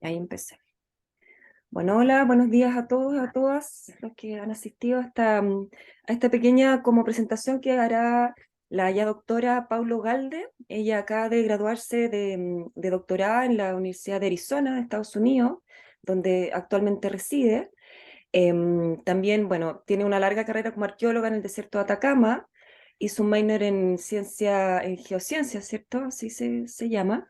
Ahí empecé. Bueno, hola, buenos días a todos, a todas los que han asistido a esta pequeña como presentación que hará la ya doctora Paulo Galde. Ella acaba de graduarse de doctorada en la Universidad de Arizona, de Estados Unidos, donde actualmente reside. También, bueno, tiene una larga carrera como arqueóloga en el desierto de Atacama, hizo un minor en en geociencia, ¿cierto? Así se llama.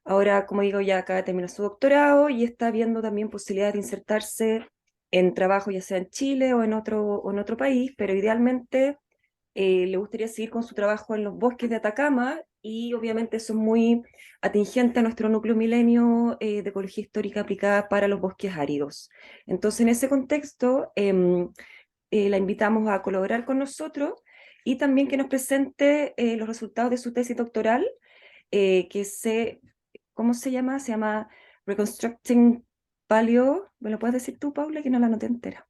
Ahora, como digo, ya acaba de terminar su doctorado y está viendo también posibilidades de insertarse en trabajo, ya sea en Chile o en otro país, pero idealmente le gustaría seguir con su trabajo en los bosques de Atacama y obviamente eso es muy atingente a nuestro núcleo milenio de ecología histórica aplicada para los bosques áridos. Entonces, en ese contexto, la invitamos a colaborar con nosotros y también que nos presente los resultados de su tesis doctoral, que se ¿cómo se llama? Se llama Reconstructing Paleo. ¿Me lo puedes decir tú, Paula, que no la noté entera?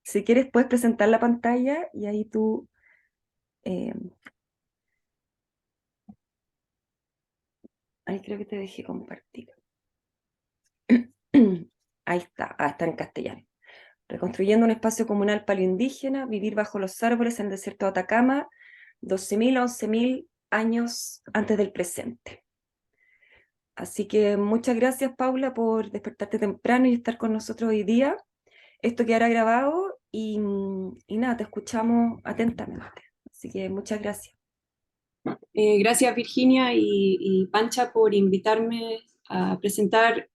Si quieres, puedes presentar la pantalla y ahí tú... eh, ahí creo que te dejé compartir. Ahí está, está en castellano. Reconstruyendo un espacio comunal paleoindígena, vivir bajo los árboles en el desierto de Atacama, 12.000 a 11.000 años antes del presente. Así que muchas gracias, Paula, por despertarte temprano y estar con nosotros hoy día. Esto quedará grabado y nada, te escuchamos atentamente. Así que muchas gracias. Gracias Virginia y Pancha por invitarme a presentar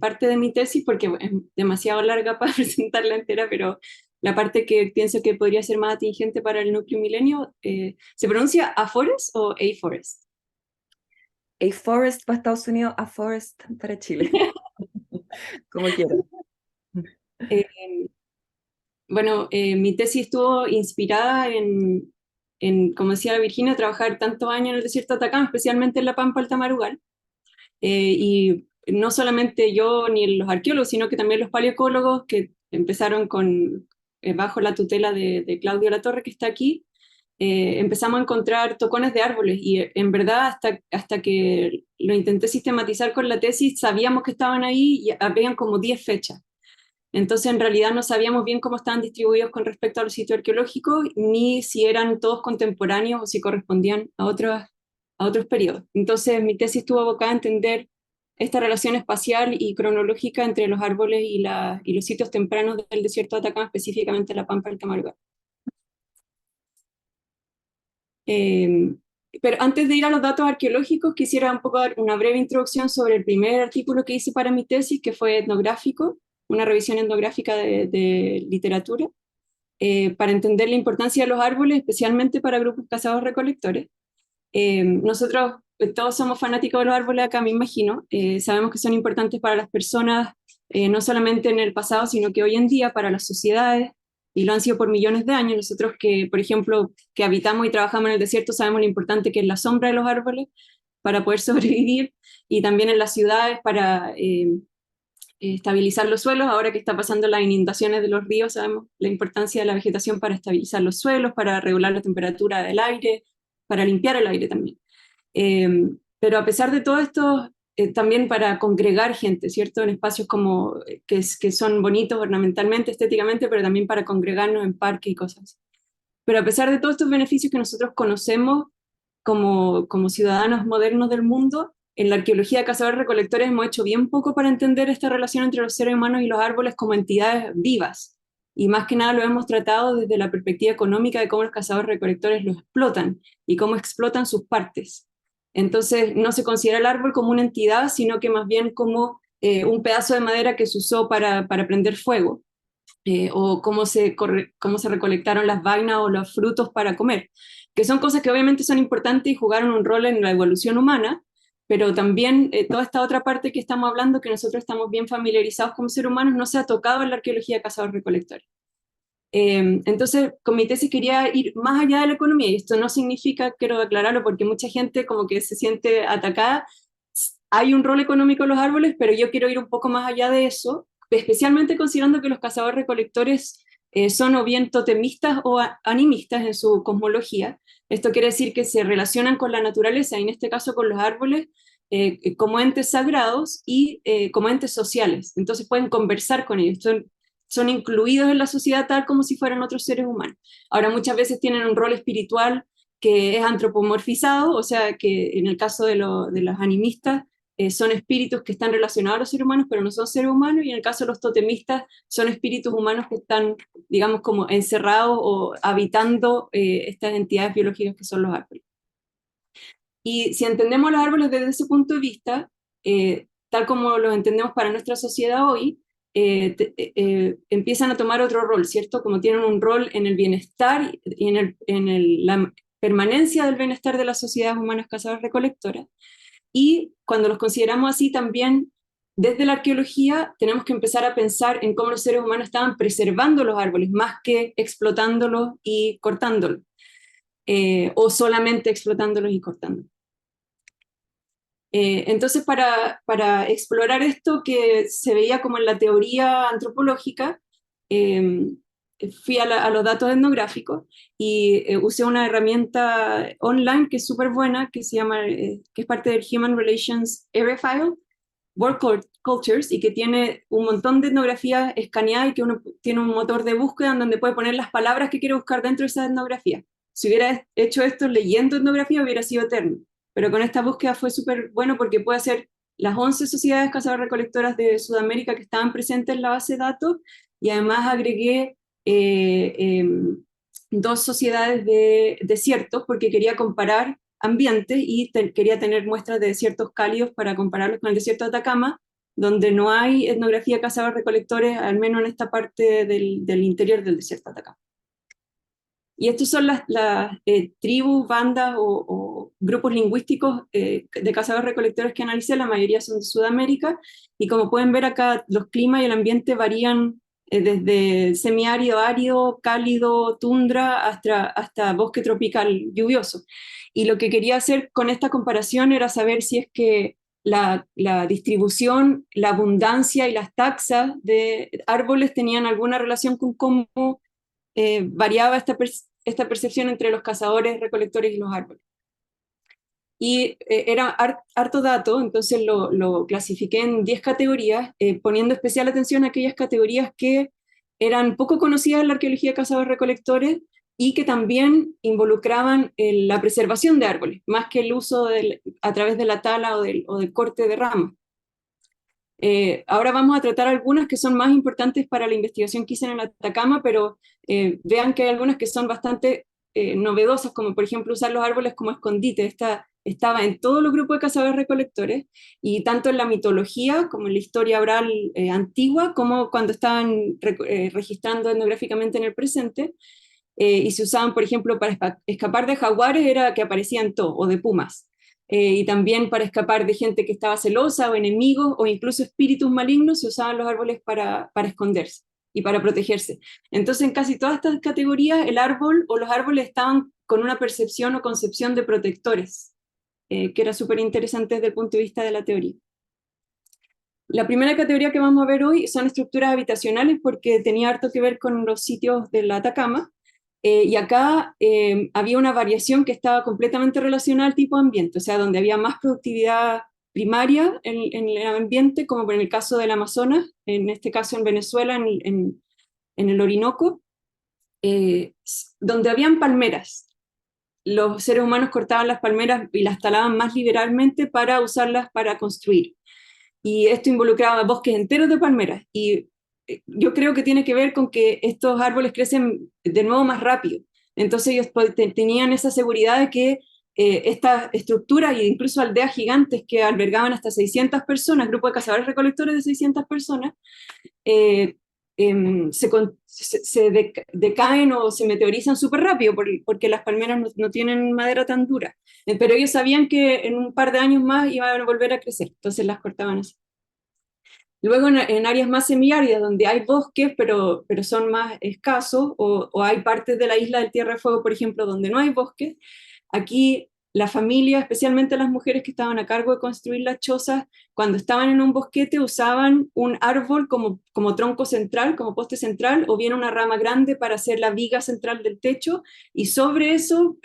parte de mi tesis, porque es demasiado larga para presentarla entera, pero la parte que pienso que podría ser más atingente para el núcleo milenio, ¿se pronuncia Aforest o A-Forest? A Forest para Estados Unidos, A Forest para Chile, como quieras. Eh, bueno, mi tesis estuvo inspirada como decía Virginia, trabajar tantos años en el desierto de Atacama, especialmente en la Pampa Alta Marugal. Y no solamente yo ni los arqueólogos, sino que también los paleoecólogos que empezaron bajo la tutela de Claudio Latorre, que está aquí, empezamos a encontrar tocones de árboles y en verdad hasta que lo intenté sistematizar con la tesis, sabíamos que estaban ahí y habían como 10 fechas. Entonces, en realidad no sabíamos bien cómo estaban distribuidos con respecto a los sitios arqueológicos, ni si eran todos contemporáneos o si correspondían a otros periodos. Entonces, mi tesis estuvo abocada a entender esta relación espacial y cronológica entre los árboles y los sitios tempranos del desierto de Atacama, específicamente la Pampa del Camargo. Eh, pero antes de ir a los datos arqueológicos, quisiera un poco dar una breve introducción sobre el primer artículo que hice para mi tesis, que fue etnográfico, una revisión etnográfica de literatura, para entender la importancia de los árboles, especialmente para grupos cazadores-recolectores. Nosotros todos somos fanáticos de los árboles acá, me imagino. Sabemos que son importantes para las personas, no solamente en el pasado, sino que hoy en día para las sociedades, y lo han sido por millones de años. Nosotros que, por ejemplo, que habitamos y trabajamos en el desierto, sabemos lo importante que es la sombra de los árboles para poder sobrevivir, y también en las ciudades para estabilizar los suelos. Ahora que está pasando las inundaciones de los ríos, sabemos la importancia de la vegetación para estabilizar los suelos, para regular la temperatura del aire, para limpiar el aire también. Pero a pesar de todo esto, también para congregar gente, ¿cierto? En espacios como que son bonitos ornamentalmente, estéticamente, pero también para congregarnos en parques y cosas así. Pero a pesar de todos estos beneficios que nosotros conocemos como ciudadanos modernos del mundo, en la arqueología de cazadores-recolectores hemos hecho bien poco para entender esta relación entre los seres humanos y los árboles como entidades vivas. Y más que nada lo hemos tratado desde la perspectiva económica de cómo los cazadores-recolectores los explotan y cómo explotan sus partes. Entonces no se considera el árbol como una entidad, sino que más bien como un pedazo de madera que se usó para prender fuego, o cómo se recolectaron las vainas o los frutos para comer, que son cosas que obviamente son importantes y jugaron un rol en la evolución humana, pero también toda esta otra parte que estamos hablando, que nosotros estamos bien familiarizados como seres humanos, no se ha tocado en la arqueología de cazadores-recolectores. Entonces, con mi tesis quería ir más allá de la economía, y esto no significa, quiero aclararlo, porque mucha gente como que se siente atacada. Hay un rol económico en los árboles, pero yo quiero ir un poco más allá de eso, especialmente considerando que los cazadores-recolectores son o bien totemistas o animistas en su cosmología. Esto quiere decir que se relacionan con la naturaleza, y en este caso con los árboles, como entes sagrados y como entes sociales. Entonces pueden conversar con ellos, son incluidos en la sociedad tal como si fueran otros seres humanos. Ahora, muchas veces tienen un rol espiritual que es antropomorfizado, o sea que en el caso de los animistas son espíritus que están relacionados a los seres humanos, pero no son seres humanos, y en el caso de los totemistas son espíritus humanos que están, digamos, como encerrados o habitando estas entidades biológicas que son los árboles. Y si entendemos los árboles desde ese punto de vista, tal como los entendemos para nuestra sociedad hoy, empiezan a tomar otro rol, ¿cierto? Como tienen un rol en el bienestar y en la permanencia del bienestar de las sociedades humanas cazadoras-recolectoras. Y cuando los consideramos así, también desde la arqueología tenemos que empezar a pensar en cómo los seres humanos estaban preservando los árboles, más que explotándolos y cortándolos, o solamente explotándolos y cortándolos. Entonces, para explorar esto que se veía como en la teoría antropológica, eh, fui a los datos etnográficos y usé una herramienta online que es súper buena, que se llama, que es parte del Human Relations Area File, World Cultures, y que tiene un montón de etnografías escaneadas, y que uno tiene un motor de búsqueda en donde puede poner las palabras que quiere buscar dentro de esa etnografía. Si hubiera hecho esto leyendo etnografía hubiera sido eterno, pero con esta búsqueda fue súper bueno porque puede hacer las 11 sociedades cazadoras-recolectoras de Sudamérica que estaban presentes en la base de datos, y además agregué dos sociedades de desiertos porque quería comparar ambientes y quería tener muestras de desiertos cálidos para compararlos con el desierto de Atacama, donde no hay etnografía de cazadores-recolectores, al menos en esta parte del interior del desierto de Atacama. Y estos son las tribus, bandas o grupos lingüísticos de cazadores-recolectores que analicé. La mayoría son de Sudamérica, y como pueden ver acá, los climas y el ambiente varían desde semiárido, árido, cálido, tundra, hasta bosque tropical lluvioso. Y lo que quería hacer con esta comparación era saber si es que la distribución, la abundancia y las taxas de árboles tenían alguna relación con cómo variaba esta percepción entre los cazadores, recolectores y los árboles. Y era harto dato, entonces lo clasifiqué en 10 categorías, poniendo especial atención a aquellas categorías que eran poco conocidas en la arqueología de cazadores-recolectores y que también involucraban la preservación de árboles, más que el uso a través de la tala o del corte de ramas. Ahora vamos a tratar algunas que son más importantes para la investigación que hice en el Atacama, pero vean que hay algunas que son bastante novedosas, como por ejemplo usar los árboles como escondite. Estaba en todos los grupos de cazadores-recolectores, y tanto en la mitología como en la historia oral antigua, como cuando estaban registrando etnográficamente en el presente, y se usaban, por ejemplo, para escapar de jaguares, era que aparecían todo, o de pumas. Y también para escapar de gente que estaba celosa o enemigos o incluso espíritus malignos, se usaban los árboles para esconderse y para protegerse. Entonces, en casi todas estas categorías, el árbol o los árboles estaban con una percepción o concepción de protectores, que era súper interesante desde el punto de vista de la teoría. La primera categoría que vamos a ver hoy son estructuras habitacionales, porque tenía harto que ver con los sitios del Atacama. Y acá había una variación que estaba completamente relacionada al tipo de ambiente, o sea, donde había más productividad primaria en el ambiente, como en el caso del Amazonas, en este caso en Venezuela, en el Orinoco, donde habían palmeras. Los seres humanos cortaban las palmeras y las talaban más liberalmente para usarlas para construir. Y esto involucraba bosques enteros de palmeras. Y yo creo que tiene que ver con que estos árboles crecen de nuevo más rápido. Entonces ellos tenían esa seguridad de que estas estructuras e incluso aldeas gigantes que albergaban hasta 600 personas, grupo de cazadores recolectores de 600 personas, eh, decaen o se meteorizan súper rápido porque las palmeras no tienen madera tan dura. Pero ellos sabían que en un par de años más iban a volver a crecer, entonces las cortaban así. Luego en áreas más semiáridas, donde hay bosques, pero son más escasos, o hay partes de la isla del Tierra de Fuego, por ejemplo, donde no hay bosques, aquí la familia, especialmente las mujeres que estaban a cargo de construir las chozas, cuando estaban en un bosquete usaban un árbol como tronco central, como poste central, o bien una rama grande para hacer la viga central del techo, y sobre eso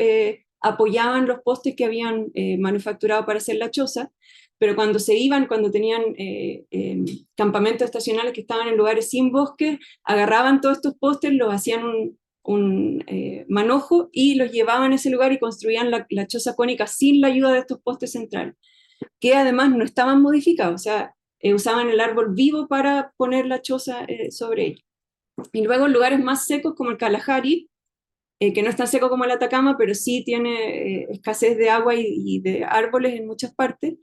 apoyaban los postes que habían manufacturado para hacer la choza. Pero cuando se iban, cuando tenían campamentos estacionales que estaban en lugares sin bosque, agarraban todos estos postes, los hacían un manojo y los llevaban a ese lugar y construían la choza cónica sin la ayuda de estos postes centrales, que además no estaban modificados, o sea, usaban el árbol vivo para poner la choza sobre ellos. Y luego en lugares más secos como el Kalahari, que no es tan seco como el Atacama, pero sí tiene escasez de agua y de árboles en muchas partes.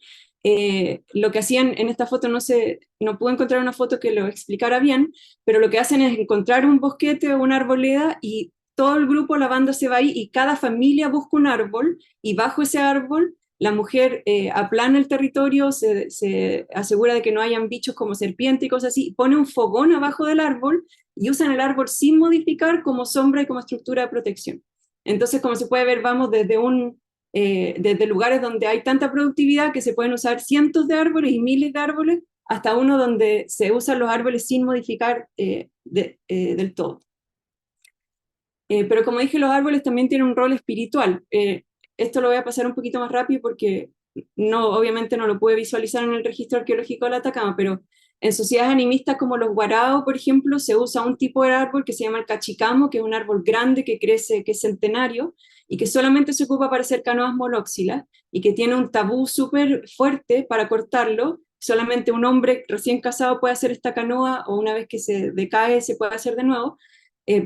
Lo que hacían en esta foto, no pude encontrar una foto que lo explicara bien, pero lo que hacen es encontrar un bosquete o una arboleda y todo el grupo, la banda se va ahí y cada familia busca un árbol y bajo ese árbol la mujer aplana el territorio, se asegura de que no hayan bichos como serpientes y cosas así, pone un fogón abajo del árbol y usan el árbol sin modificar como sombra y como estructura de protección. Entonces, como se puede ver, vamos desde lugares donde hay tanta productividad que se pueden usar cientos de árboles y miles de árboles, hasta uno donde se usan los árboles sin modificar del todo. Pero como dije, los árboles también tienen un rol espiritual. Esto lo voy a pasar un poquito más rápido porque obviamente no lo pude visualizar en el registro arqueológico del Atacama, pero en sociedades animistas como los Guarao, por ejemplo, se usa un tipo de árbol que se llama el cachicamo, que es un árbol grande que crece, que es centenario, y que solamente se ocupa para hacer canoas monóxilas, y que tiene un tabú súper fuerte para cortarlo. Solamente un hombre recién casado puede hacer esta canoa, o una vez que se decae se puede hacer de nuevo,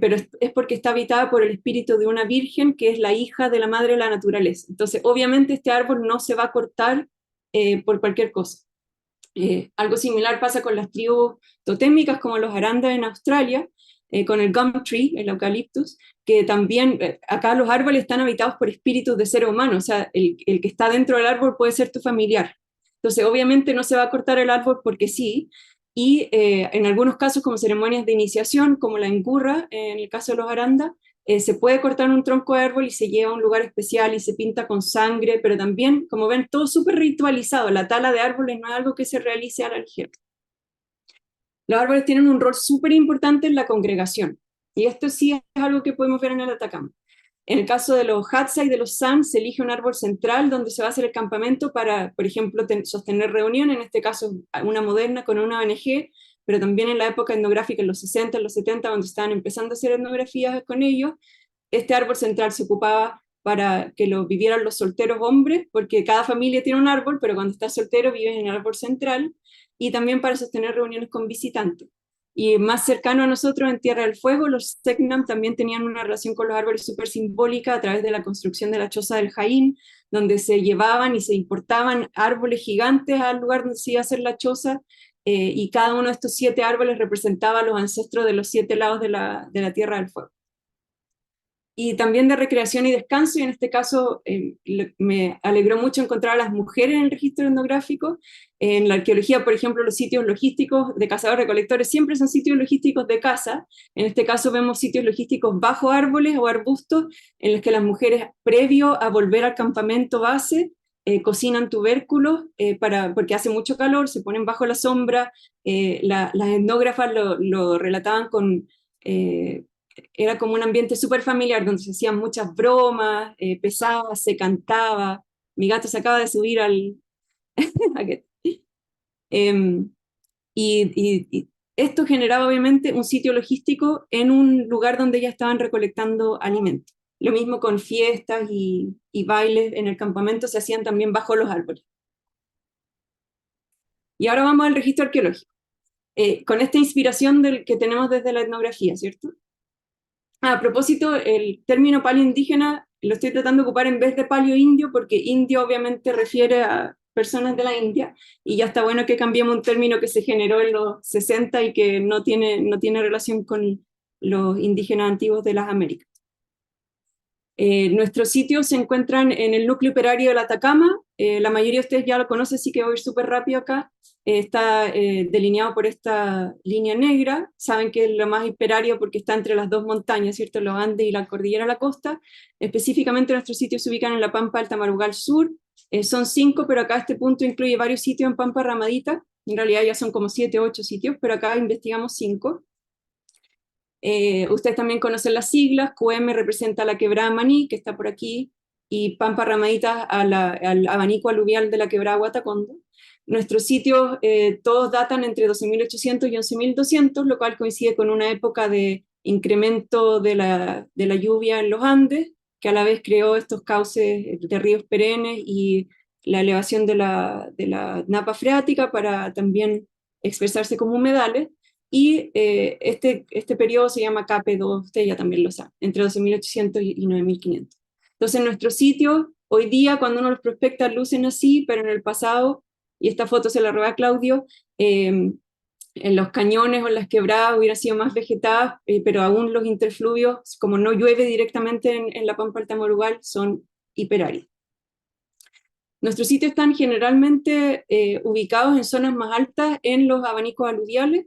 pero es porque está habitada por el espíritu de una virgen que es la hija de la madre de la naturaleza. Entonces, obviamente este árbol no se va a cortar por cualquier cosa. Algo similar pasa con las tribus totémicas como los Aranda en Australia, con el gum tree, el eucaliptus, que también acá los árboles están habitados por espíritus de seres humanos, o sea, el que está dentro del árbol puede ser tu familiar. Entonces, obviamente no se va a cortar el árbol porque sí, y en algunos casos como ceremonias de iniciación, como la engurra, en el caso de los Aranda, se puede cortar un tronco de árbol y se lleva a un lugar especial y se pinta con sangre, pero también, como ven, todo súper ritualizado. La tala de árboles no es algo que se realice a la ligera. Los árboles tienen un rol súper importante en la congregación, y esto sí es algo que podemos ver en el Atacama. En el caso de los Hadza y de los San, se elige un árbol central donde se va a hacer el campamento para, por ejemplo, sostener reuniones, en este caso una moderna con una ONG, pero también en la época etnográfica, en los 60, en los 70, donde estaban empezando a hacer etnografías con ellos, este árbol central se ocupaba para que lo vivieran los solteros hombres, porque cada familia tiene un árbol, pero cuando estás soltero vives en el árbol central, y también para sostener reuniones con visitantes. Y más cercano a nosotros, en Tierra del Fuego, los Selknam también tenían una relación con los árboles súper simbólica a través de la construcción de la choza del Jaín, donde se llevaban y se importaban árboles gigantes al lugar donde se iba a hacer la choza, y cada uno de estos 7 árboles representaba a los ancestros de los 7 lados de la Tierra del Fuego. Y también de recreación y descanso, y en este caso me alegró mucho encontrar a las mujeres en el registro etnográfico. En la arqueología, por ejemplo, los sitios logísticos de cazadores-recolectores siempre son sitios logísticos de caza. En este caso vemos sitios logísticos bajo árboles o arbustos, en los que las mujeres, previo a volver al campamento base, cocinan tubérculos porque hace mucho calor, se ponen bajo la sombra. Las etnógrafas lo relataban con... era como un ambiente súper familiar, donde se hacían muchas bromas, pesadas, se cantaba. Mi gato se acaba de subir al... Em, y esto generaba obviamente un sitio logístico en un lugar donde ya estaban recolectando alimentos. Lo mismo con fiestas y bailes en el campamento se hacían también bajo los árboles. Y ahora vamos al registro arqueológico, con esta inspiración que tenemos desde la etnografía, ¿cierto? A propósito, el término paleo indígena lo estoy tratando de ocupar en vez de paleo indio, porque indio obviamente refiere a personas de la India, y ya está bueno que cambiemos un término que se generó en los 60 y que no tiene relación con los indígenas antiguos de las Américas. Nuestros sitios se encuentran en el núcleo operario del Atacama, la mayoría de ustedes ya lo conocen, así que voy a ir súper rápido acá. Está delineado por esta línea negra. Saben que es lo más hiperárea porque está entre las dos montañas, ¿cierto? Los Andes y la cordillera de la costa. Específicamente nuestros sitios se ubican en la Pampa del Tamarugal Sur. Son 5, pero acá este punto incluye varios sitios en Pampa Ramadita. En realidad ya son como 7 o 8 sitios, pero acá investigamos 5. Ustedes también conocen las siglas. QM representa la quebrada Maní, que está por aquí, y Pampa Ramadita al abanico aluvial de la quebrada Guatacondo. Nuestros sitios todos datan entre 12.800 y 11.200, lo cual coincide con una época de incremento de la lluvia en los Andes, que a la vez creó estos cauces de ríos perennes y la elevación de la napa freática para también expresarse como humedales. Y este periodo se llama KP2, usted ya también lo sabe, entre 12.800 y 9.500. Entonces nuestros sitios, hoy día cuando uno los prospecta lucen así, pero en el pasado, y esta foto se la robé a Claudio, en los cañones o en las quebradas hubieran sido más vegetadas, pero aún los interfluvios, como no llueve directamente en la Pampa del Tamarugal, son hiperáridos. Nuestros sitios están generalmente ubicados en zonas más altas en los abanicos aluviales,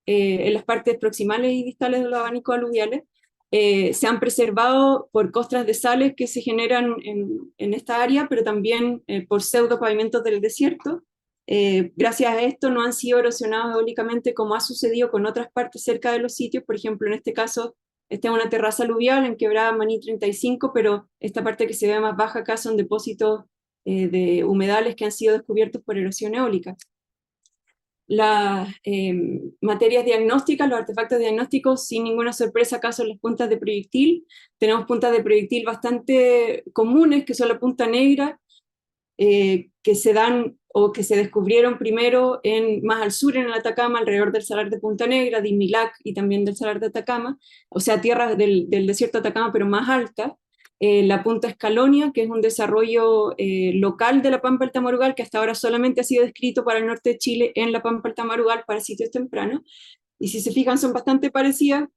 en las partes proximales y distales de los abanicos aluviales. Se han preservado por costras de sales que se generan en esta área, pero también por pseudopavimentos del desierto. Gracias a esto no han sido erosionados eólicamente como ha sucedido con otras partes cerca de los sitios. Por ejemplo, en este caso, esta es una terraza aluvial en Quebrada Maní 35, pero esta parte que se ve más baja acá son depósitos de humedales que han sido descubiertos por erosión eólica. Las materias diagnósticas, los artefactos diagnósticos, sin ninguna sorpresa, acá son las puntas de proyectil. Tenemos puntas de proyectil bastante comunes, que son la punta negra, que se dan o que se descubrieron primero más al sur en el Atacama, alrededor del Salar de Punta Negra, de Imilac y también del Salar de Atacama, o sea, tierras del desierto de Atacama, pero más altas. La punta Escalonia, que es un desarrollo local de la Pampa del Tamarugal, que hasta ahora solamente ha sido descrito para el norte de Chile en la Pampa del Tamarugal para sitios tempranos, y si se fijan son bastante parecidas.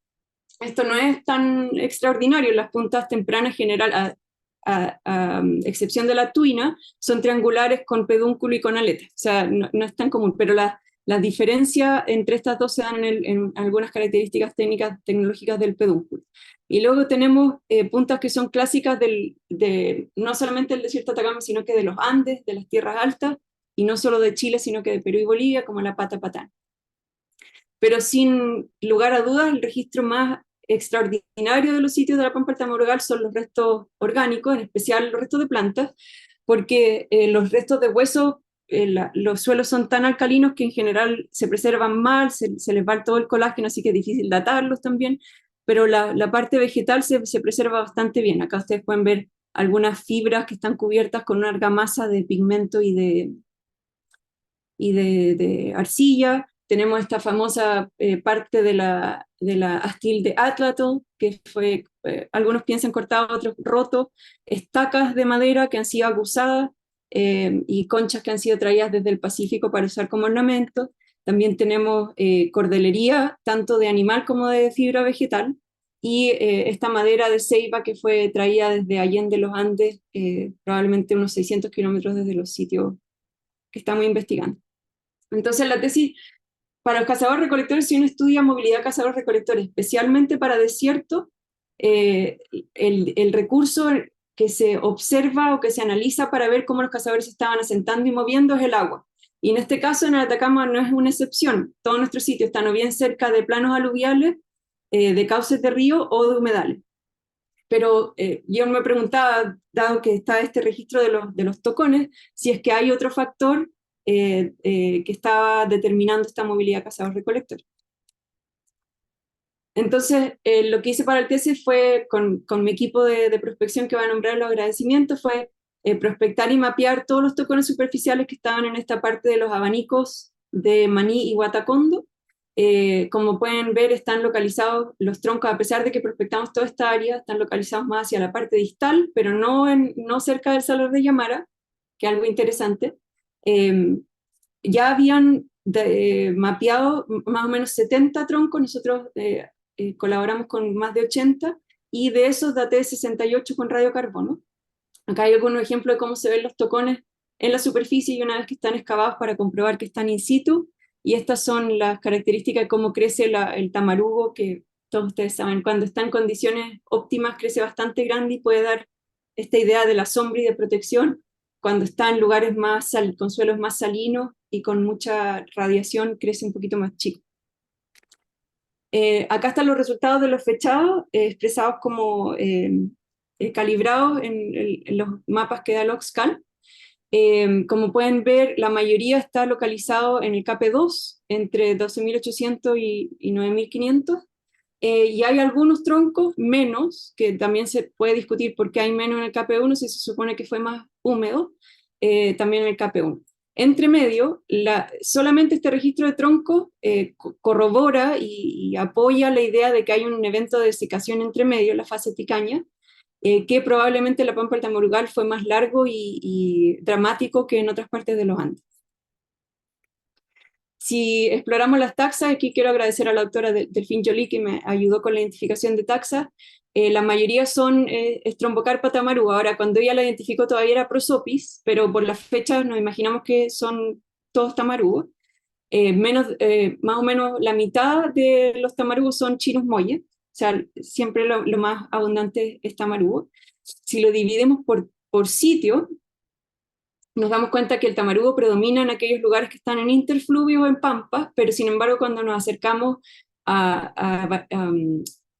Esto no es tan extraordinario, las puntas tempranas general, a excepción de la tuina, son triangulares con pedúnculo y con aletas, o sea, no es tan común, pero la diferencia entre estas dos se dan en algunas características tecnológicas del pedúnculo. Y luego tenemos puntas que son clásicas no solamente del desierto de Atacama, sino que de los Andes, de las tierras altas, y no solo de Chile, sino que de Perú y Bolivia, como la Pata Patán. Pero sin lugar a dudas, el registro más extraordinario de los sitios de la Pampa del Tamarugal son los restos orgánicos, en especial los restos de plantas, porque los restos de hueso, los suelos son tan alcalinos que en general se preservan mal, se les va todo el colágeno, así que es difícil datarlos también, pero la parte vegetal se preserva bastante bien. Acá ustedes pueden ver algunas fibras que están cubiertas con una argamasa de pigmento y de arcilla. Tenemos esta famosa parte de la astil de Atlatl, que fue, algunos piensan cortado, otros roto, estacas de madera que han sido aguzadas y conchas que han sido traídas desde el Pacífico para usar como ornamento. También tenemos cordelería, tanto de animal como de fibra vegetal, y esta madera de ceiba que fue traída desde Allende los Andes, probablemente unos 600 kilómetros desde los sitios que estamos investigando. Entonces la tesis para los cazadores-recolectores, si uno estudia movilidad cazadores-recolectores, especialmente para desierto, el recurso que se observa o que se analiza para ver cómo los cazadores se estaban asentando y moviendo es el agua. Y en este caso en el Atacama no es una excepción. Todos nuestros sitios están o bien cerca de planos aluviales, de cauces de río o de humedales. Pero yo me preguntaba, dado que está este registro de los tocones, si es que hay otro factor que estaba determinando esta movilidad cazador-recolector. Entonces, lo que hice para el tesis fue, con mi equipo de prospección que va a nombrar los agradecimientos, fue prospectar y mapear todos los tocones superficiales que estaban en esta parte de los abanicos de Maní y Guatacondo. Como pueden ver, están localizados los troncos, a pesar de que prospectamos toda esta área, están localizados más hacia la parte distal, pero no cerca del Salar de Llamara, que es algo interesante. Ya habían mapeado más o menos 70 troncos, nosotros colaboramos con más de 80, y de esos daté 68 con radiocarbono. Acá hay algunos ejemplos de cómo se ven los tocones en la superficie y una vez que están excavados para comprobar que están in situ. Y estas son las características de cómo crece el tamarugo, que todos ustedes saben, cuando está en condiciones óptimas crece bastante grande y puede dar esta idea de la sombra y de protección. Cuando está en lugares con suelos más salinos y con mucha radiación, crece un poquito más chico. Acá están los resultados de los fechados, expresados como calibrados en los mapas que da el Oxcal. Como pueden ver, la mayoría está localizado en el KP2, entre 12.800 y 9.500. Y hay algunos troncos menos, que también se puede discutir por qué hay menos en el KP1 si se supone que fue más húmedo, también en el KP1. Entre medio, solamente este registro de troncos corrobora y apoya la idea de que hay un evento de desecación entre medio, la fase ticaña, que probablemente la Pampa del Tamarugal fue más largo y dramático que en otras partes de los Andes. Si exploramos las taxas, aquí quiero agradecer a la autora Delphine Joly que me ayudó con la identificación de taxas. La mayoría son Strombocarpa tamaru. Ahora, cuando ella la identificó todavía era Prosopis, pero por las fechas nos imaginamos que son todos tamarugos. Más o menos la mitad de los tamarugos son Chinus molle, o sea, siempre lo más abundante es tamarugo. Si lo dividimos por sitio, nos damos cuenta que el tamarugo predomina en aquellos lugares que están en interfluvio o en pampas, pero sin embargo cuando nos acercamos a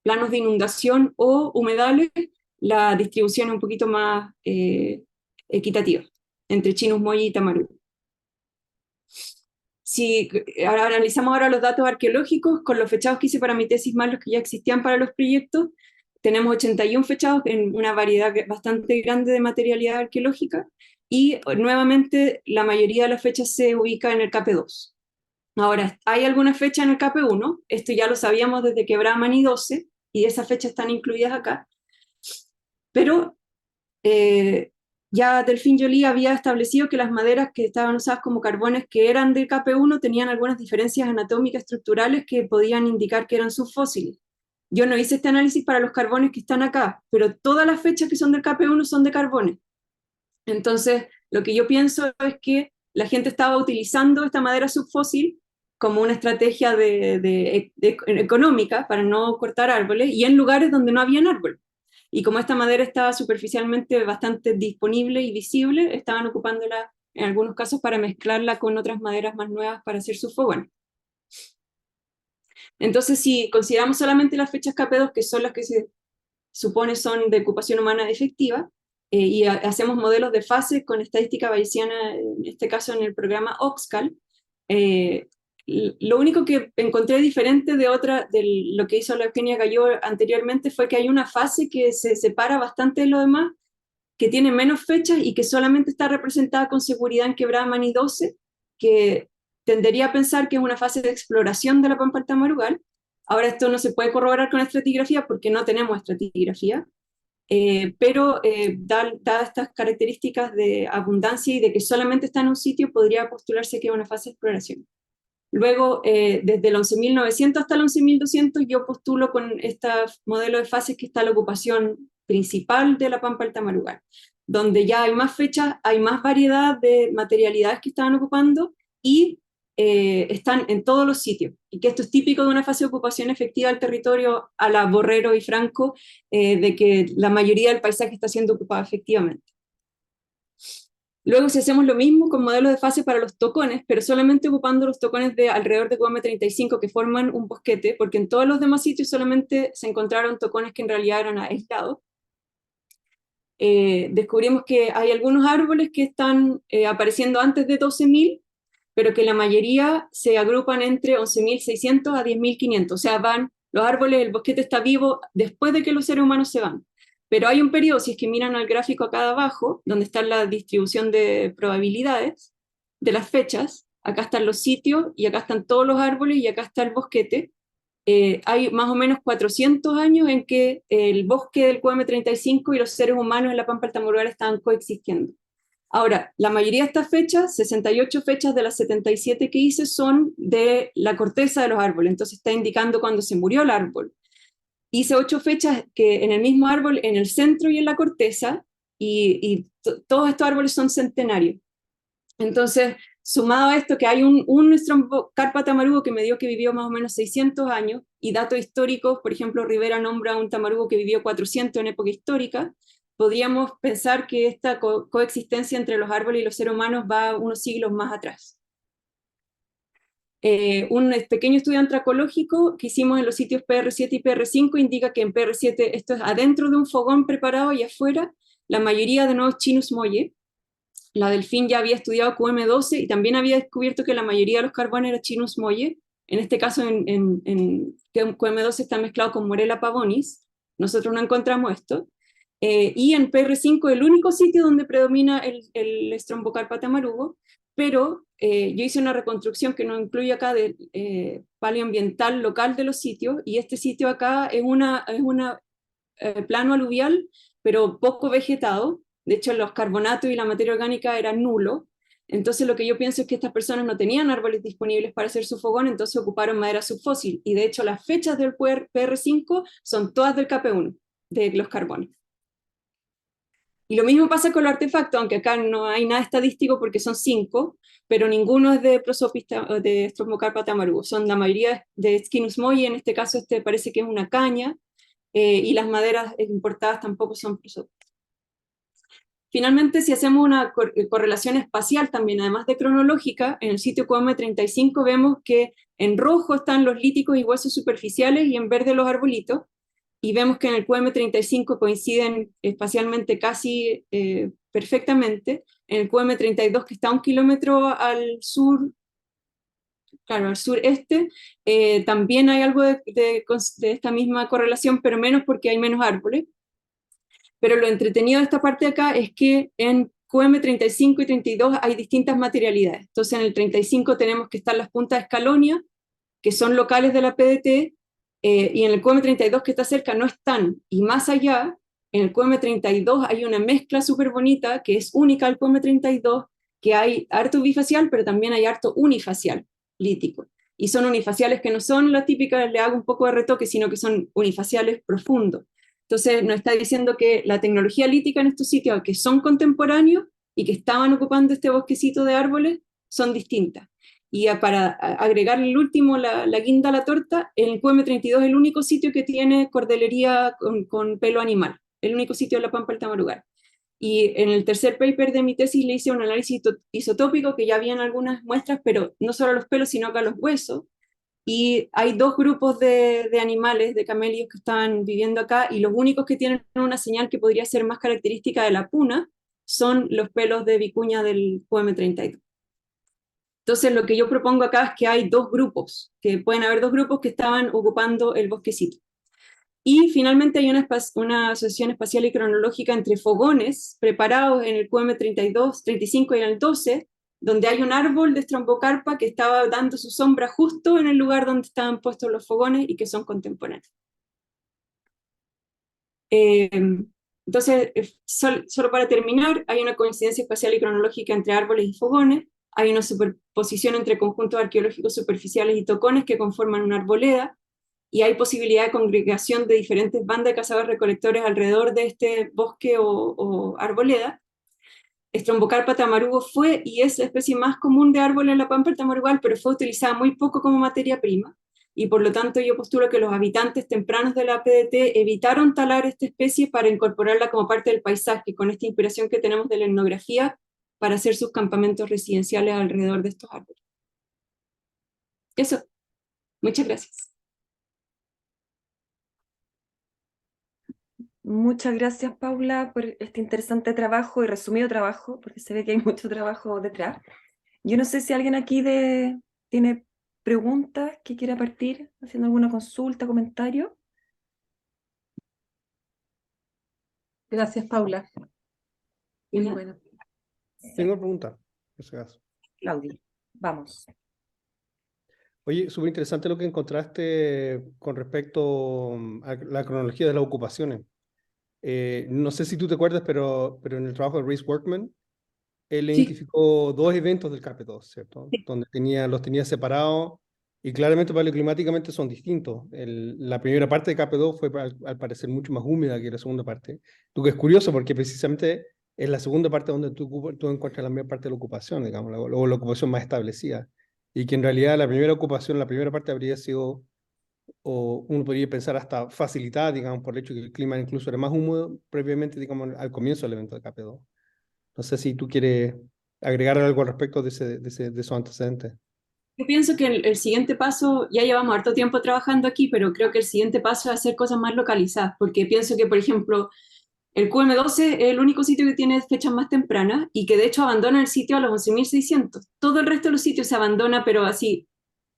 planos de inundación o humedales, la distribución es un poquito más equitativa entre Chinus molle y tamarugo. Si ahora analizamos ahora los datos arqueológicos, con los fechados que hice para mi tesis más los que ya existían para los proyectos, tenemos 81 fechados en una variedad bastante grande de materialidad arqueológica, y nuevamente la mayoría de las fechas se ubica en el KP2. Ahora, hay algunas fechas en el KP1, esto ya lo sabíamos desde que Brahman y 12, y esas fechas están incluidas acá, pero ya Delphine Joly había establecido que las maderas que estaban usadas como carbones que eran del KP1 tenían algunas diferencias anatómicas estructurales que podían indicar que eran subfósiles. Yo no hice este análisis para los carbones que están acá, pero todas las fechas que son del KP1 son de carbones. Entonces, lo que yo pienso es que la gente estaba utilizando esta madera subfósil como una estrategia económica para no cortar árboles y en lugares donde no habían árboles. Y como esta madera estaba superficialmente bastante disponible y visible, estaban ocupándola en algunos casos para mezclarla con otras maderas más nuevas para hacer su fogón. Entonces, si consideramos solamente las fechas KP2, que son las que se supone son de ocupación humana efectiva, y hacemos modelos de fase con estadística bayesiana, en este caso en el programa Oxcal, lo único que encontré diferente de lo que hizo la Eugenia Galló anteriormente fue que hay una fase que se separa bastante de lo demás, que tiene menos fechas y que solamente está representada con seguridad en Quebrada y 12, que tendería a pensar que es una fase de exploración de la Pampa del Tamarugal. Ahora esto no se puede corroborar con estratigrafía porque no tenemos estratigrafía, pero dadas estas características de abundancia y de que solamente está en un sitio, podría postularse que es una fase de exploración. Luego, desde el 11.900 hasta el 11.200, yo postulo con este modelo de fases que está la ocupación principal de la Pampa del Tamarugal, donde ya hay más fechas, hay más variedad de materialidades que estaban ocupando y están en todos los sitios. Y que esto es típico de una fase de ocupación efectiva del territorio a la Borrero y Franco, de que la mayoría del paisaje está siendo ocupado efectivamente. Luego, si hacemos lo mismo con modelos de fase para los tocones, pero solamente ocupando los tocones de alrededor de QM35 que forman un bosquete, porque en todos los demás sitios solamente se encontraron tocones que en realidad eran aislados, descubrimos que hay algunos árboles que están apareciendo antes de 12.000, pero que la mayoría se agrupan entre 11.600 a 10.500, o sea, los árboles, el bosquete está vivo después de que los seres humanos se van. Pero hay un periodo, si es que miran al gráfico acá abajo, donde está la distribución de probabilidades de las fechas, acá están los sitios, y acá están todos los árboles, y acá está el bosquete. Hay más o menos 400 años en que el bosque del QM35 y los seres humanos en la Pampa del Tamarugal estaban coexistiendo. Ahora, la mayoría de estas fechas, 68 fechas de las 77 que hice, son de la corteza de los árboles, entonces está indicando cuando se murió el árbol. Hice 8 fechas que en el mismo árbol, en el centro y en la corteza, y todos estos árboles son centenarios. Entonces, sumado a esto, que hay un Strombocarpa tamarugo que me dio que vivió más o menos 600 años, y datos históricos, por ejemplo, Rivera nombra un tamarugo que vivió 400 en época histórica, podríamos pensar que esta coexistencia entre los árboles y los seres humanos va unos siglos más atrás. Un pequeño estudio antrocológico que hicimos en los sitios PR7 y PR5 indica que en PR7 esto es adentro de un fogón preparado y afuera, la mayoría de nuevos Chinus molle. La Delfín ya había estudiado QM12 y también había descubierto que la mayoría de los carbones era Chinus molle. En este caso, en QM12 está mezclado con Morella pavonis. Nosotros no encontramos esto. Y en PR5, el único sitio donde predomina el Strombocarpa tamarugo, pero yo hice una reconstrucción que no incluye acá del paleoambiental local de los sitios, y este sitio acá es una plano aluvial, pero poco vegetado. De hecho, los carbonatos y la materia orgánica eran nulos. Entonces, lo que yo pienso es que estas personas no tenían árboles disponibles para hacer su fogón, entonces ocuparon madera subfósil. Y de hecho, las fechas del PR5 son todas del KP1, de los carbones. Y lo mismo pasa con los artefactos, aunque acá no hay nada estadístico porque son 5, pero ninguno es de Prosopis de Strombocarpa tamarugo. Son la mayoría de Scinus molle, en este caso este parece que es una caña, y las maderas importadas tampoco son Prosopis. Finalmente, si hacemos una correlación espacial también, además de cronológica, en el sitio QM35 vemos que en rojo están los líticos y huesos superficiales y en verde los arbolitos, y vemos que en el QM35 coinciden espacialmente casi perfectamente. En el QM32, que está a 1 kilómetro al sur, claro, al sureste, también hay algo de esta misma correlación, pero menos porque hay menos árboles. Pero lo entretenido de esta parte de acá es que en QM35 y 32 hay distintas materialidades. Entonces en el 35 tenemos que estar las puntas de Escalonia, que son locales de la PDT, y en el QM32 que está cerca no están. Y más allá, en el QM32 hay una mezcla súper bonita que es única al QM32, que hay harto bifacial, pero también hay harto unifacial lítico. Y son unifaciales que no son las típicas, le hago un poco de retoque, sino que son unifaciales profundos. Entonces nos está diciendo que la tecnología lítica en estos sitios que son contemporáneos y que estaban ocupando este bosquecito de árboles son distintas. Y para agregar el último, la guinda a la torta, el QM32 es el único sitio que tiene cordelería con pelo animal, el único sitio de la Pampa del Tamarugal. Y en el tercer paper de mi tesis le hice un análisis isotópico, que ya habían algunas muestras, pero no solo a los pelos, sino que a los huesos. Y hay dos grupos de animales, de camelios, que están viviendo acá, y los únicos que tienen una señal que podría ser más característica de la puna son los pelos de vicuña del QM32. Entonces, lo que yo propongo acá es que hay dos grupos, que pueden haber dos grupos que estaban ocupando el bosquecito. Y finalmente hay una asociación espacial y cronológica entre fogones preparados en el QM32, 35 y en el 12, donde hay un árbol de Strombocarpa que estaba dando su sombra justo en el lugar donde estaban puestos los fogones y que son contemporáneos. Entonces, solo para terminar, hay una coincidencia espacial y cronológica entre árboles y fogones, hay una superposición entre conjuntos arqueológicos superficiales y tocones que conforman una arboleda, y hay posibilidad de congregación de diferentes bandas de cazadores-recolectores alrededor de este bosque o arboleda. Strombocarpa tamarugo fue y es la especie más común de árbol en la Pampa tamarugal, pero fue utilizada muy poco como materia prima, y por lo tanto yo postulo que los habitantes tempranos de la PDT evitaron talar esta especie para incorporarla como parte del paisaje, con esta inspiración que tenemos de la etnografía para hacer sus campamentos residenciales alrededor de estos árboles. Eso, muchas gracias. Muchas gracias, Paula, por este interesante trabajo y resumido trabajo, porque se ve que hay mucho trabajo detrás. Yo no sé si alguien aquí tiene preguntas que quiera partir, haciendo alguna consulta, comentario. Gracias, Paula. Muy bueno. Tengo una pregunta, por si acaso. Claudia, vamos. Oye, súper interesante lo que encontraste con respecto a la cronología de las ocupaciones. No sé si tú te acuerdas, pero en el trabajo de Rhys Workman, él Sí. identificó dos eventos del KP2, ¿cierto? Sí. Donde los tenía separados, y claramente paleoclimáticamente son distintos. La primera parte de KP2 fue al parecer mucho más húmeda que la segunda parte. Lo que es curioso porque precisamente es la segunda parte donde tú encuentras la mayor parte de la ocupación, digamos, la ocupación más establecida. Y que en realidad la primera ocupación, la primera parte habría sido, o uno podría pensar hasta facilitada, digamos, por el hecho que el clima incluso era más húmedo previamente, digamos, al comienzo del evento de KP2. No sé si tú quieres agregar algo al respecto de esos antecedentes. Yo pienso que el siguiente paso, ya llevamos harto tiempo trabajando aquí, pero creo que el siguiente paso es hacer cosas más localizadas, porque pienso que, por ejemplo, el QM12 es el único sitio que tiene fechas más tempranas y que de hecho abandona el sitio a los 11.600. Todo el resto de los sitios se abandona, pero así,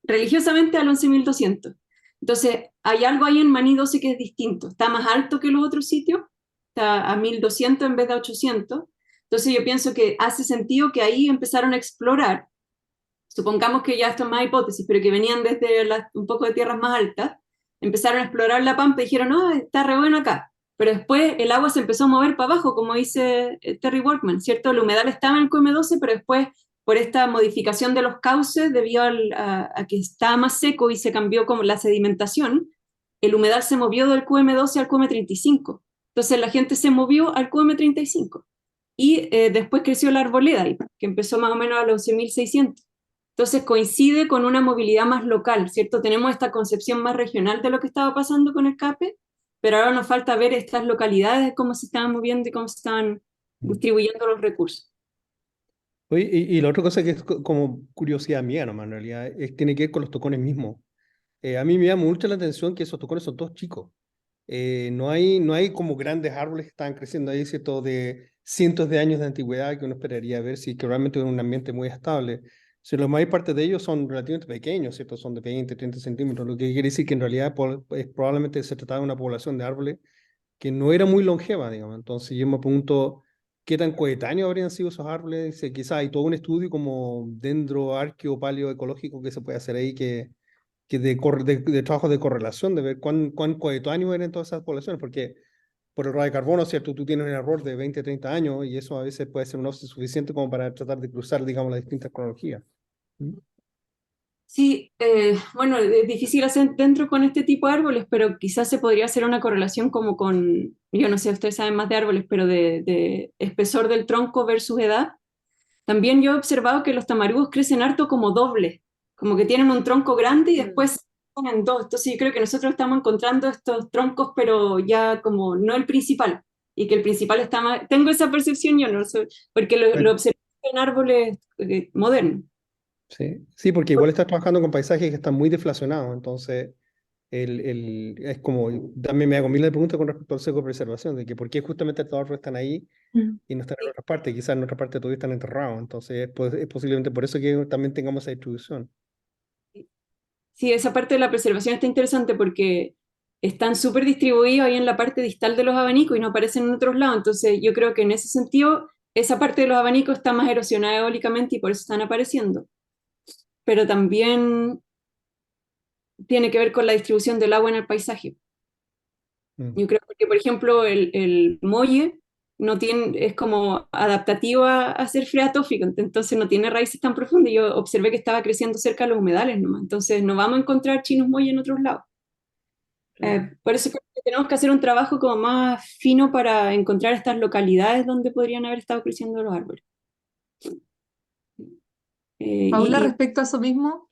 religiosamente al 11.200. Entonces, hay algo ahí en Maní 12 que es distinto. Está más alto que los otros sitios, está a 1.200 en vez de 800. Entonces, yo pienso que hace sentido que ahí empezaron a explorar. Supongamos que ya esto es más hipótesis, pero que venían desde un poco de tierras más altas, empezaron a explorar la pampa y dijeron, no, está re bueno acá. Pero después el agua se empezó a mover para abajo, como dice Terry Workman, ¿cierto? El humedal estaba en el QM12, pero después, por esta modificación de los cauces, debido a que estaba más seco y se cambió como la sedimentación, el humedal se movió del QM12 al QM35. Entonces la gente se movió al QM35. Y después creció la arboleda, que empezó más o menos a los 11.600. Entonces coincide con una movilidad más local, ¿cierto? Tenemos esta concepción más regional de lo que estaba pasando con el CAPE, pero ahora nos falta ver estas localidades, cómo se estaban moviendo y cómo se estaban distribuyendo los recursos. Oye, y la otra cosa que es como curiosidad mía nomás, en realidad, tiene que ver con los tocones mismos. A mí me llama mucho la atención que esos tocones son todos chicos. No hay como grandes árboles que están creciendo ahí, ¿cierto? De cientos de años de antigüedad que uno esperaría ver si que realmente es un ambiente muy estable. Si la mayor parte de ellos son relativamente pequeños, ¿cierto? Son de 20, 30 centímetros, lo que quiere decir que en realidad probablemente se trataba de una población de árboles que no era muy longeva, digamos. Entonces yo me pregunto qué tan coetáneos habrían sido esos árboles. Quizás hay todo un estudio como dendro, arqueo, paleoecológico que se puede hacer ahí que de trabajo de correlación, de ver cuán coetáneos eran todas esas poblaciones, porque por el radiocarbono, ¿cierto? Tú tienes un error de 20, 30 años y eso a veces puede ser un offset suficiente como para tratar de cruzar, digamos, las distintas cronologías. Sí, bueno, es difícil hacer dentro con este tipo de árboles, pero quizás se podría hacer una correlación como con, yo no sé, ustedes saben más de árboles, pero de espesor del tronco versus edad. También yo he observado que los tamarugos crecen harto como doble, como que tienen un tronco grande y después se ponen dos. Entonces yo creo que nosotros estamos encontrando estos troncos, pero ya como no el principal, y que el principal está más... Tengo esa percepción yo, no sé, porque lo observo en árboles modernos. Sí, porque igual estás trabajando con paisajes que están muy deflacionados, entonces es como, también me hago miles de preguntas con respecto al seco de preservación, de que por qué justamente estos árboles están ahí y no están en otras partes, quizás en otra parte todavía están enterrados, entonces es posiblemente por eso que también tengamos esa distribución. Sí, esa parte de la preservación está interesante porque están súper distribuidos ahí en la parte distal de los abanicos y no aparecen en otros lados. Entonces, yo creo que en ese sentido, esa parte de los abanicos está más erosionada eólicamente y por eso están apareciendo. Pero también tiene que ver con la distribución del agua en el paisaje. Yo creo que, por ejemplo, el molle no tiene, es como adaptativo a ser freatófico, entonces no tiene raíces tan profundas. Yo observé que estaba creciendo cerca de los humedales nomás, entonces no vamos a encontrar chinos molle en otros lados. Por eso creo que tenemos que hacer un trabajo como más fino para encontrar estas localidades donde podrían haber estado creciendo los árboles. Paula, respecto a eso mismo,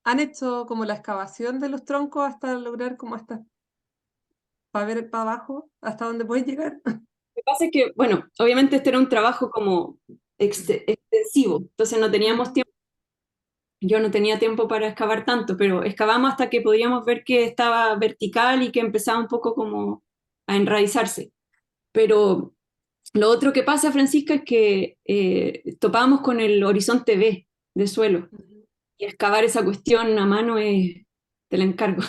¿han hecho como la excavación de los troncos hasta lograr como hasta para ver para abajo, hasta dónde pueden llegar? Lo que pasa es que, bueno, obviamente este era un trabajo como extensivo, entonces no teníamos tiempo. Yo no tenía tiempo para excavar tanto, pero excavamos hasta que podíamos ver que estaba vertical y que empezaba un poco como a enraizarse. Pero lo otro que pasa, Francisca, es que topábamos con el horizonte B de suelo y excavar esa cuestión a mano te la encargo.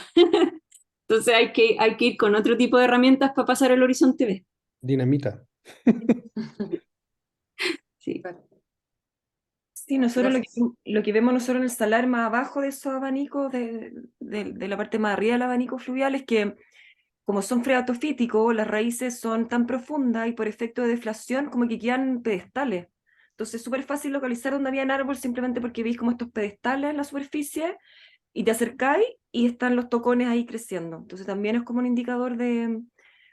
Entonces hay que ir con otro tipo de herramientas para pasar el horizonte B. Dinamita. Sí. Sí, nosotros lo que vemos nosotros en el salar más abajo de esos abanicos, de la parte más arriba del abanico fluvial, es que como son freatofíticos, las raíces son tan profundas y por efecto de deflación como que quedan pedestales. Entonces es súper fácil localizar donde había un árbol simplemente porque veis como estos pedestales en la superficie y te acercáis y están los tocones ahí creciendo. Entonces también es como un indicador de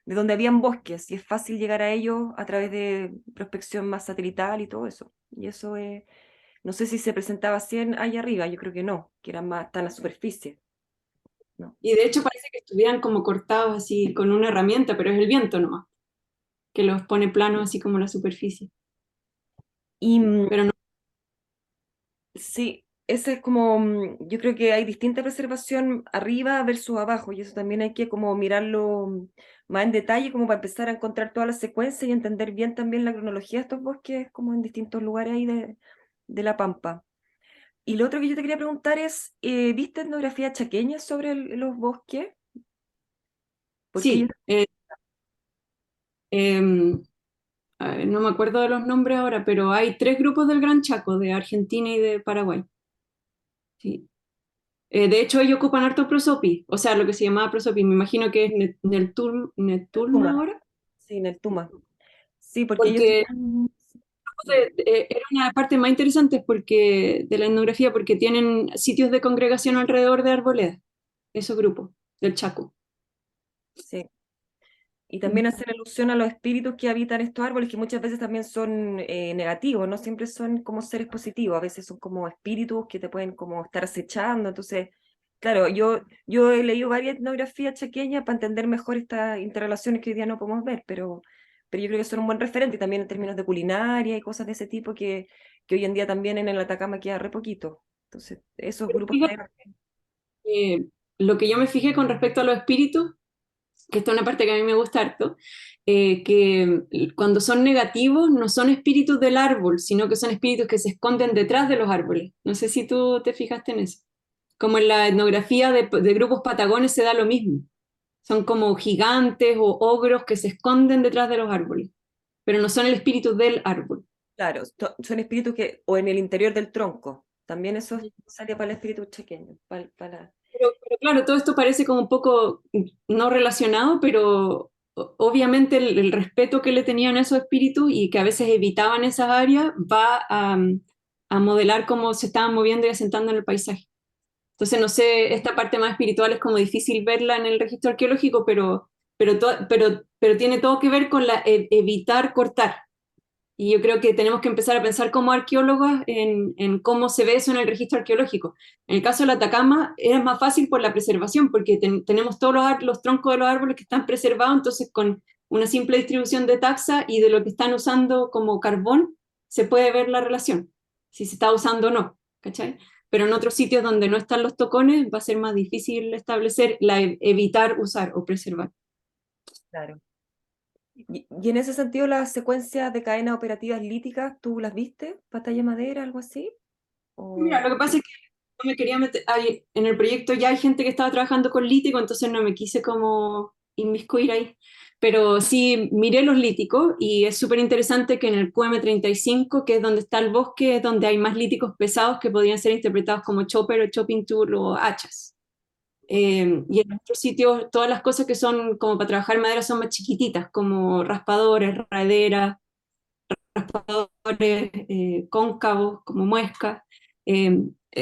de donde habían bosques, y es fácil llegar a ellos a través de prospección más satelital y todo eso. Y eso no sé si se presentaba así allá arriba, yo creo que no, que eran más, está en la superficie. No. Y de hecho parece que estuvieran como cortados así con una herramienta, pero es el viento nomás, que los pone planos así como la superficie. Y Pero no, sí, ese es como, yo creo que hay distinta preservación arriba versus abajo, y eso también hay que como mirarlo más en detalle, como para empezar a encontrar todas las secuencias y entender bien también la cronología de estos bosques, como en distintos lugares ahí de La Pampa. Y lo otro que yo te quería preguntar es, ¿viste etnografía chaqueña sobre los bosques? Porque yo, sí, a ver, no me acuerdo de los nombres ahora, pero hay 3 grupos del Gran Chaco, de Argentina y de Paraguay. Sí. De hecho, ellos ocupan harto prosopi, o sea, lo que se llamaba prosopi, me imagino que es Netulma Tuma, ahora, sí, en el Tuma. Sí, porque ellos porque tenían- era una de las partes más interesantes de la etnografía, porque tienen sitios de congregación alrededor de arboledas, esos grupos del Chaco. sí. Y también hacer alusión a los espíritus que habitan estos árboles, que muchas veces también son negativos, no siempre son como seres positivos, a veces son como espíritus que te pueden como estar acechando. Entonces, claro, yo he leído varias etnografías chaqueñas para entender mejor estas interrelaciones que hoy día no podemos ver, pero yo creo que son un buen referente, y también en términos de culinaria y cosas de ese tipo que hoy en día también en el Atacama queda re poquito. Entonces, esos Pero grupos fíjate, eh, lo que yo me fijé con respecto a los espíritus, que esta es una parte que a mí me gusta harto, que cuando son negativos no son espíritus del árbol, sino que son espíritus que se esconden detrás de los árboles. No sé si tú te fijaste en eso. Como en la etnografía de grupos patagones se da lo mismo. Son como gigantes o ogros que se esconden detrás de los árboles, pero no son el espíritu del árbol. claro, son espíritus que, o en el interior del tronco, también eso sale para el espíritu chaqueño, Pero claro, todo esto parece como un poco no relacionado, pero obviamente el respeto que le tenían a esos espíritus y que a veces evitaban esas áreas va a modelar cómo se estaban moviendo y asentando en el paisaje. Entonces, no sé, esta parte más espiritual es como difícil verla en el registro arqueológico, pero tiene todo que ver con evitar cortar. Y yo creo que tenemos que empezar a pensar como arqueólogos en cómo se ve eso en el registro arqueológico. En el caso del Atacama era más fácil por la preservación, porque tenemos todos los troncos de los árboles que están preservados, entonces con una simple distribución de taxa y de lo que están usando como carbón, se puede ver la relación, si se está usando o no, ¿cachai? Pero en otros sitios donde no están los tocones va a ser más difícil establecer, evitar usar o preservar. claro. Y en ese sentido, las secuencias de cadenas operativas líticas, ¿tú las viste? ¿Batalla de madera, algo así? Mira, O... lo que pasa es que no me quería meter, en el proyecto ya hay gente que estaba trabajando con lítico, entonces no me quise como inmiscuir ahí. Pero sí miré los líticos y es súper interesante que en el QM35, que es donde está el bosque, es donde hay más líticos pesados que podrían ser interpretados como chopper o chopping tool o hachas. Y en otros sitios todas las cosas que son como para trabajar madera son más chiquititas, como raspadores, raderas, cóncavos, como muescas.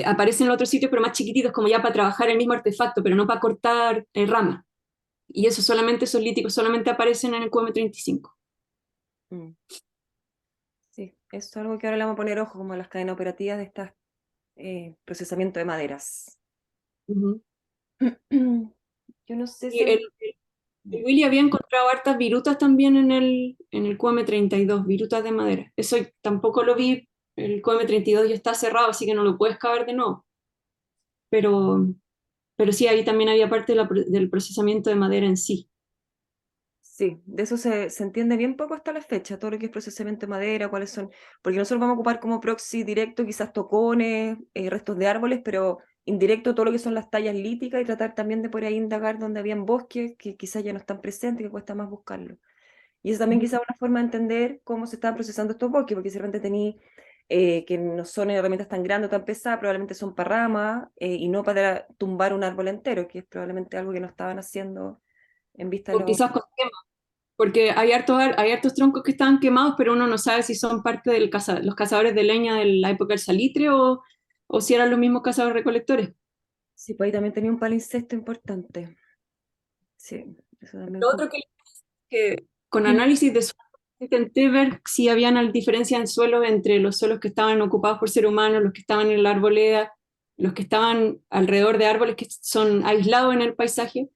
Aparecen en otros sitios, pero más chiquititos, como ya para trabajar el mismo artefacto, pero no para cortar ramas. Y eso solamente, esos líticos solamente aparecen en el QM35. Mm, sí, eso es algo que ahora le vamos a poner ojo, como a las cadenas operativas de estas procesamiento de maderas. Ujú. Yo no sé Y si... el Willy había encontrado hartas virutas también en el QM32, virutas de madera. Eso tampoco lo vi, el QM32 ya está cerrado, así que no lo puedes cavar de nuevo. Pero, pero sí, ahí también había parte del procesamiento de madera en sí. Sí, de eso se entiende bien poco hasta la fecha, todo lo que es procesamiento de madera, cuáles son, porque nosotros vamos a ocupar como proxy directo quizás tocones, restos de árboles, pero indirecto todo lo que son las tallas líticas, y tratar también de por ahí indagar donde habían bosques que quizás ya no están presentes, que cuesta más buscarlo. Y eso también quizás es una forma de entender cómo se están procesando estos bosques, porque si realmente tení que no son herramientas tan grandes o tan pesadas, probablemente son para ramas y no para tumbar un árbol entero, que es probablemente algo que no estaban haciendo en vista de O los... quizás con quema, porque hay hartos troncos que estaban quemados, pero uno no sabe si son parte de los cazadores de leña de la época del salitre o si eran los mismos cazadores recolectores. Sí, pues ahí también tenía un palinsecto importante. Sí, eso también Lo como... otro que que con análisis de suelo intenté ver si habían diferencias en suelo entre los suelos que estaban ocupados por seres humanos, los que estaban en la arboleda, los que estaban alrededor de árboles que son aislados en el paisaje.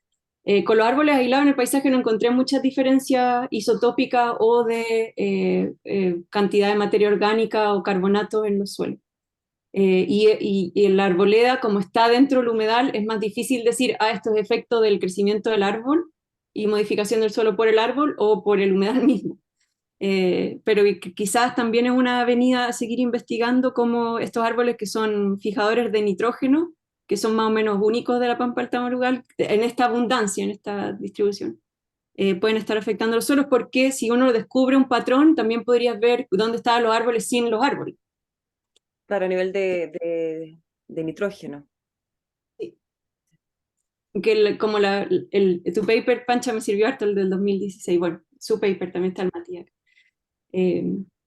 Con los árboles aislados en el paisaje no encontré muchas diferencias isotópicas o de cantidad de materia orgánica o carbonato en los suelos. Y en la arboleda, como está dentro del humedal, es más difícil decir, esto es efecto del crecimiento del árbol y modificación del suelo por el árbol o por el humedal mismo. Pero quizás también es una avenida a seguir investigando cómo estos árboles que son fijadores de nitrógeno, que son más o menos únicos de la pampa del Tamarugal, en esta abundancia, en esta distribución, pueden estar afectando los suelos, porque si uno descubre un patrón, también podrías ver dónde estaban los árboles sin los árboles. Claro, a nivel de nitrógeno. Sí. Que como tu paper, Pancha, me sirvió harto, el del 2016. Bueno, su paper también está el Matías.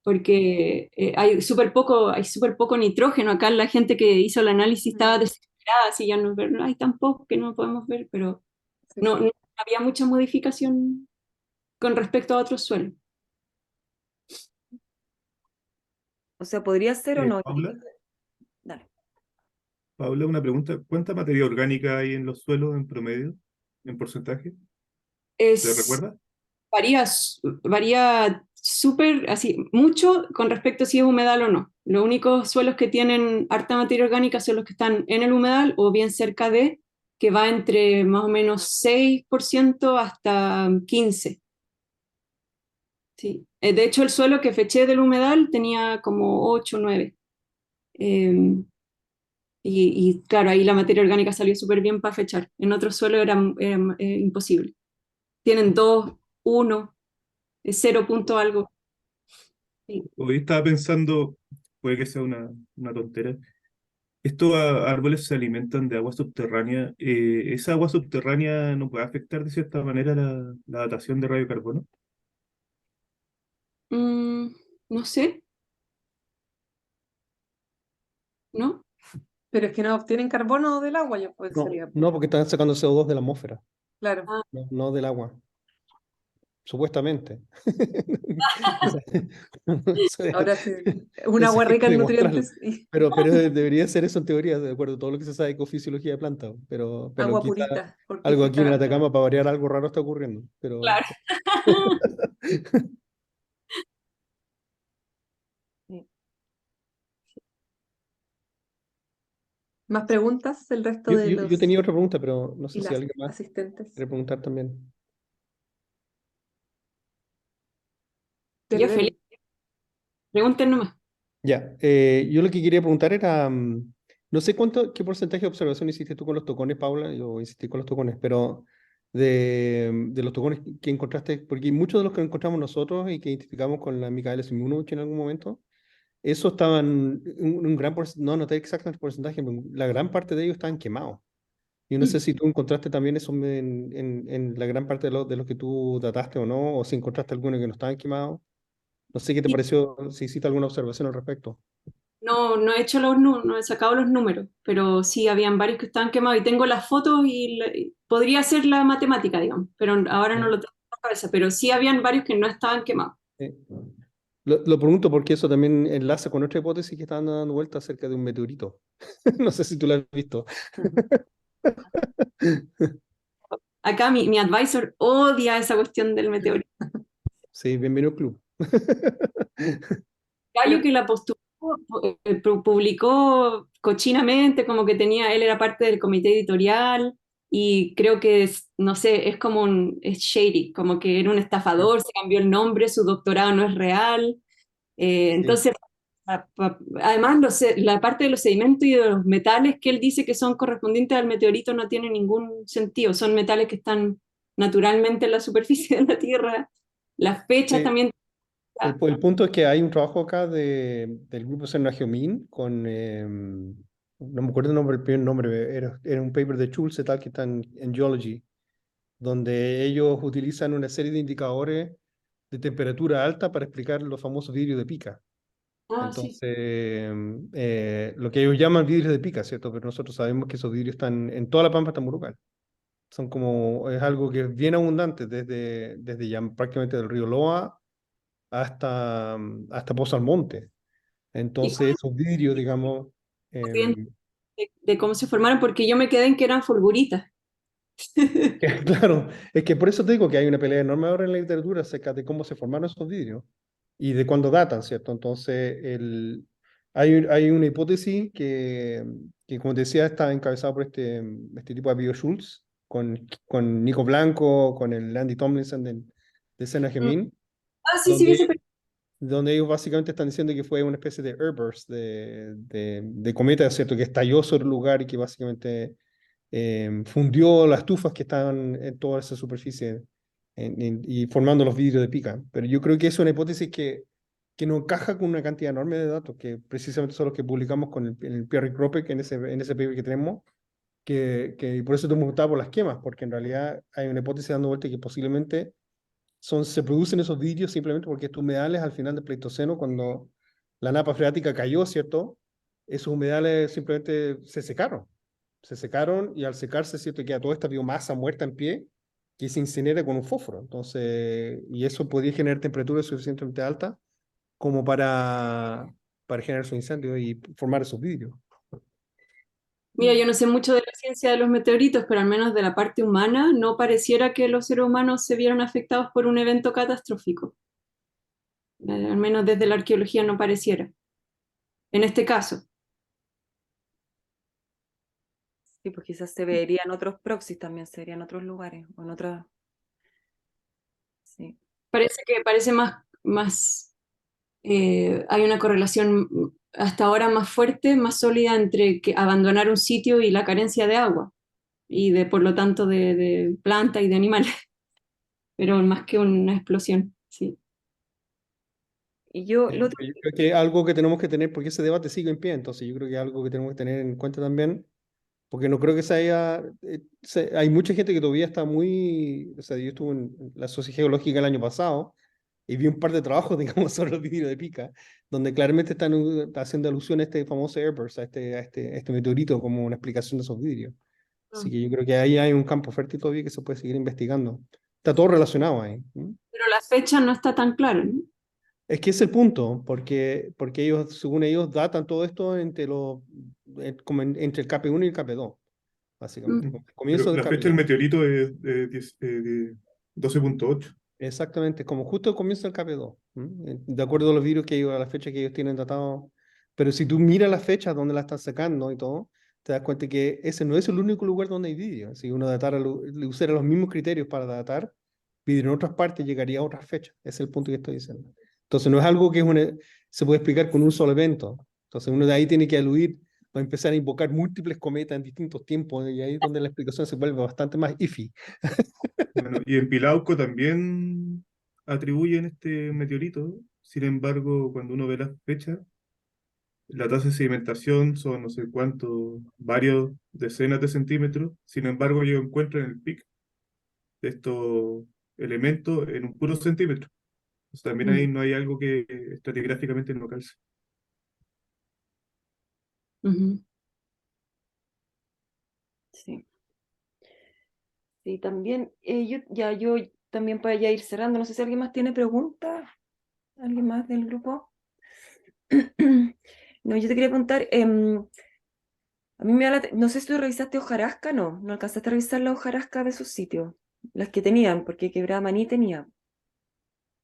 Porque hay súper poco nitrógeno. Acá la gente que hizo el análisis estaba desesperada, así ya no hay tan poco que no podemos ver, pero Sí. no había mucha modificación con respecto a otros suelos. O sea, ¿podría ser o no? Paula, Dale. Paula, una pregunta. ¿Cuánta materia orgánica hay en los suelos en promedio, en porcentaje? ¿Te recuerdas? Varía súper, así, mucho con respecto a si es humedal o no. Los únicos suelos que tienen harta materia orgánica son los que están en el humedal o bien cerca de, que va entre más o menos 6% hasta 15%. Sí. De hecho, el suelo que feché del humedal tenía como 8 o 9. Y claro, ahí la materia orgánica salió súper bien para fechar. En otros suelos era imposible. Tienen 2, 1, 0 punto algo. Sí. Hoy estaba pensando, puede que sea una tontera. Estos árboles se alimentan de agua subterránea. ¿Esa agua subterránea no puede afectar de cierta manera la datación de radiocarbono? No sé, ¿no? Pero es que no obtienen carbono del agua, ya pues No, sería. no, porque están sacando CO2 de la atmósfera, Claro. Ah, no del agua. Supuestamente. Ahora sí, un Eso agua hay que rica en demostrarlo. nutrientes y Pero debería ser eso en teoría, de acuerdo a todo lo que se sabe de ecofisiología de plantas. Pero agua quizá purita, algo aquí en fortificada. Atacama, para variar, algo raro está ocurriendo. Pero claro. Sí. ¿Más preguntas? El resto de yo los tenía otra pregunta, pero no y sé si las alguien más asistentes. quiere preguntar también. Yo Dele, feliz. dele. Pregunten nomás. Ya, yo lo que quería preguntar era, no sé qué porcentaje de observación hiciste tú con los tocones, Paula, yo insistí con los tocones, pero de los tocones que encontraste, porque muchos de los que encontramos nosotros y que identificamos con la Micaela Simiunovich en algún momento, esos estaban, un gran porcentaje, no noté exactamente el porcentaje, pero la gran parte de ellos estaban quemados. Yo no sé si tú encontraste también eso en la gran parte de los que tú dataste o no, o si encontraste algunos que no estaban quemados. No sé qué te Sí. pareció, si hiciste alguna observación al respecto. No he hecho no he sacado los números, pero sí habían varios que estaban quemados y tengo las fotos y podría hacer la matemática, digamos, pero ahora no Ya. lo tengo en la cabeza, pero sí habían varios que no estaban quemados. Sí. Lo pregunto porque eso también enlaza con otra hipótesis que estaban dando vuelta acerca de un meteorito. No sé si tú lo has visto. Acá mi advisor odia esa cuestión del meteorito. Sí, bienvenido al club. Gallo Pero que la postuló, publicó cochinamente, como que él era parte del comité editorial y creo que no sé, es como es shady, como que era un estafador, se cambió el nombre, su doctorado no es real. Sí. Entonces, además la parte de los sedimentos y de los metales que él dice que son correspondientes al meteorito no tiene ningún sentido, son metales que están naturalmente en la superficie de la Tierra. Las fechas Sí. también. El punto es que hay un trabajo acá del grupo Serna-Geomin con, no me acuerdo el primer nombre, era un paper de Schulze tal que está en Geology, donde ellos utilizan una serie de indicadores de temperatura alta para explicar los famosos vidrios de pica. Sí. Entonces, lo que ellos llaman vidrios de pica, ¿cierto? Pero nosotros sabemos que esos vidrios están en toda la Pampa Tamburucal. Son como, es algo que es bien abundante desde ya prácticamente del río Loa hasta Pozo Almonte. ¿Y cuál Entonces, esos vidrios, digamos, es la corriente em, de cómo se formaron? Porque yo me quedé en que eran fulguritas. claro, es que por eso te digo que hay una pelea enorme ahora en la literatura acerca de cómo se formaron esos vidrios y de cuándo datan, ¿cierto? Entonces, hay una hipótesis que, como te decía, está encabezada por este tipo de Bio Schultz, con Nico Blanco, con el Andy Tomlinson de Sena Mm. Gemin, Ah, sí, sí, vi donde, ese donde ellos básicamente están diciendo que fue una especie de airburst, de cometa, ¿cierto? Que estalló sobre el lugar y que básicamente fundió las tufas que estaban en toda esa superficie y formando los vidrios de pica. Pero yo creo que es una hipótesis que no encaja con una cantidad enorme de datos, que precisamente son los que publicamos con en el Pierre Kropek en ese paper que tenemos, que por eso te hemos gustado por las quemas, porque en realidad hay una hipótesis dando vuelta que posiblemente se producen esos vidrios simplemente porque estos humedales al final del Pleistoceno, cuando la napa freática cayó, ¿cierto? Esos humedales simplemente se secaron y al secarse, ¿cierto? Queda toda esta biomasa muerta en pie que se incinera con un fósforo. Entonces, y eso podría generar temperaturas suficientemente altas como para generar su incendio y formar esos vidrios. Mira, yo no sé mucho de la ciencia de los meteoritos, pero al menos de la parte humana, no pareciera que los seres humanos se vieran afectados por un evento catastrófico. Al menos desde la arqueología no pareciera. En este caso, Sí, pues quizás se verían otros proxies también, se verían en otros lugares, o en otras, sí. parece hay una correlación hasta ahora más fuerte, más sólida entre que abandonar un sitio y la carencia de agua, y por lo tanto, de planta y de animales, pero más que una explosión, sí. Y yo, lo otro, Yo creo que es algo que tenemos que tener, porque ese debate sigue en pie, entonces yo creo que es algo que tenemos que tener en cuenta también, porque no creo que hay mucha gente que todavía está muy, o sea, yo estuve en la Sociedad Geológica el año pasado y vi un par de trabajos, digamos, sobre los vidrios de pica, donde claramente están haciendo alusión a este famoso airburst, a este meteorito como una explicación de esos vidrios. Así que yo creo que ahí hay un campo fértil todavía que se puede seguir investigando. Está todo relacionado ahí. Pero la fecha no está tan clara, ¿no? Es que ese es el punto, porque ellos, según ellos, datan todo esto como entre el KP1 y el KP2, básicamente. Mm. Como el Pero comienzo del la fecha del KP2. meteorito es de 12.8. Exactamente, como justo el comienzo del KP2. De acuerdo a los virus a la fecha que ellos tienen datado. Pero si tú miras las fechas donde la están sacando y todo, te das cuenta que ese no es el único lugar donde hay vidrio. Si uno le usara los mismos criterios para datar vidrio en otras partes, llegaría a otras fechas. Ese es el punto que estoy diciendo. Entonces no es algo que se puede explicar con un solo evento. Entonces uno de ahí tiene que aludir o empezar a invocar múltiples cometas en distintos tiempos, y ahí es donde la explicación se vuelve bastante más iffy. Bueno, y en Pilauco también atribuyen este meteorito. Sin embargo, cuando uno ve las fechas, la tasa de sedimentación son no sé cuánto, varios decenas de centímetros. Sin embargo, ellos encuentran el pic de estos elementos en un puro centímetro. Entonces, también ahí no hay algo que estratigráficamente no calce. Ujú. sí. Sí, también, yo también para ya ir cerrando, no sé si alguien más tiene preguntas, alguien más del grupo. No, yo te quería preguntar, a mí no sé si tú revisaste hojarasca, no alcanzaste a revisar la hojarasca de sus sitios, las que tenían, porque Quebrada Maní tenía.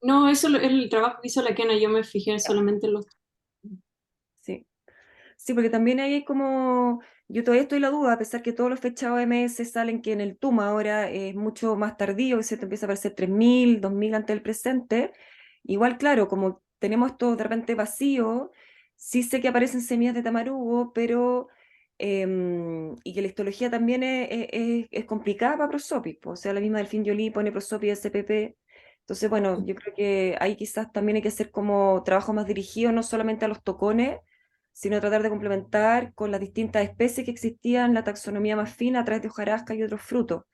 No, eso es el trabajo que hizo la Kena, yo me fijé solamente en los... Sí. Sí, porque también ahí hay como, yo todavía estoy en la duda, a pesar que todos los fechados OMS salen que en el TUMA ahora es mucho más tardío, que se te empieza a aparecer 3000, 2000 antes del presente. Igual, claro, como tenemos esto de repente vacío, sí sé que aparecen semillas de tamarugo, pero, y que la histología también es complicada para Prosopis, o sea, la misma Delfín Joly pone Prosopis SPP. Entonces, bueno, yo creo que ahí quizás también hay que hacer como trabajo más dirigido, no solamente a los tocones, sino tratar de complementar con las distintas especies que existían en la taxonomía más fina a través de hojarasca y otros frutos.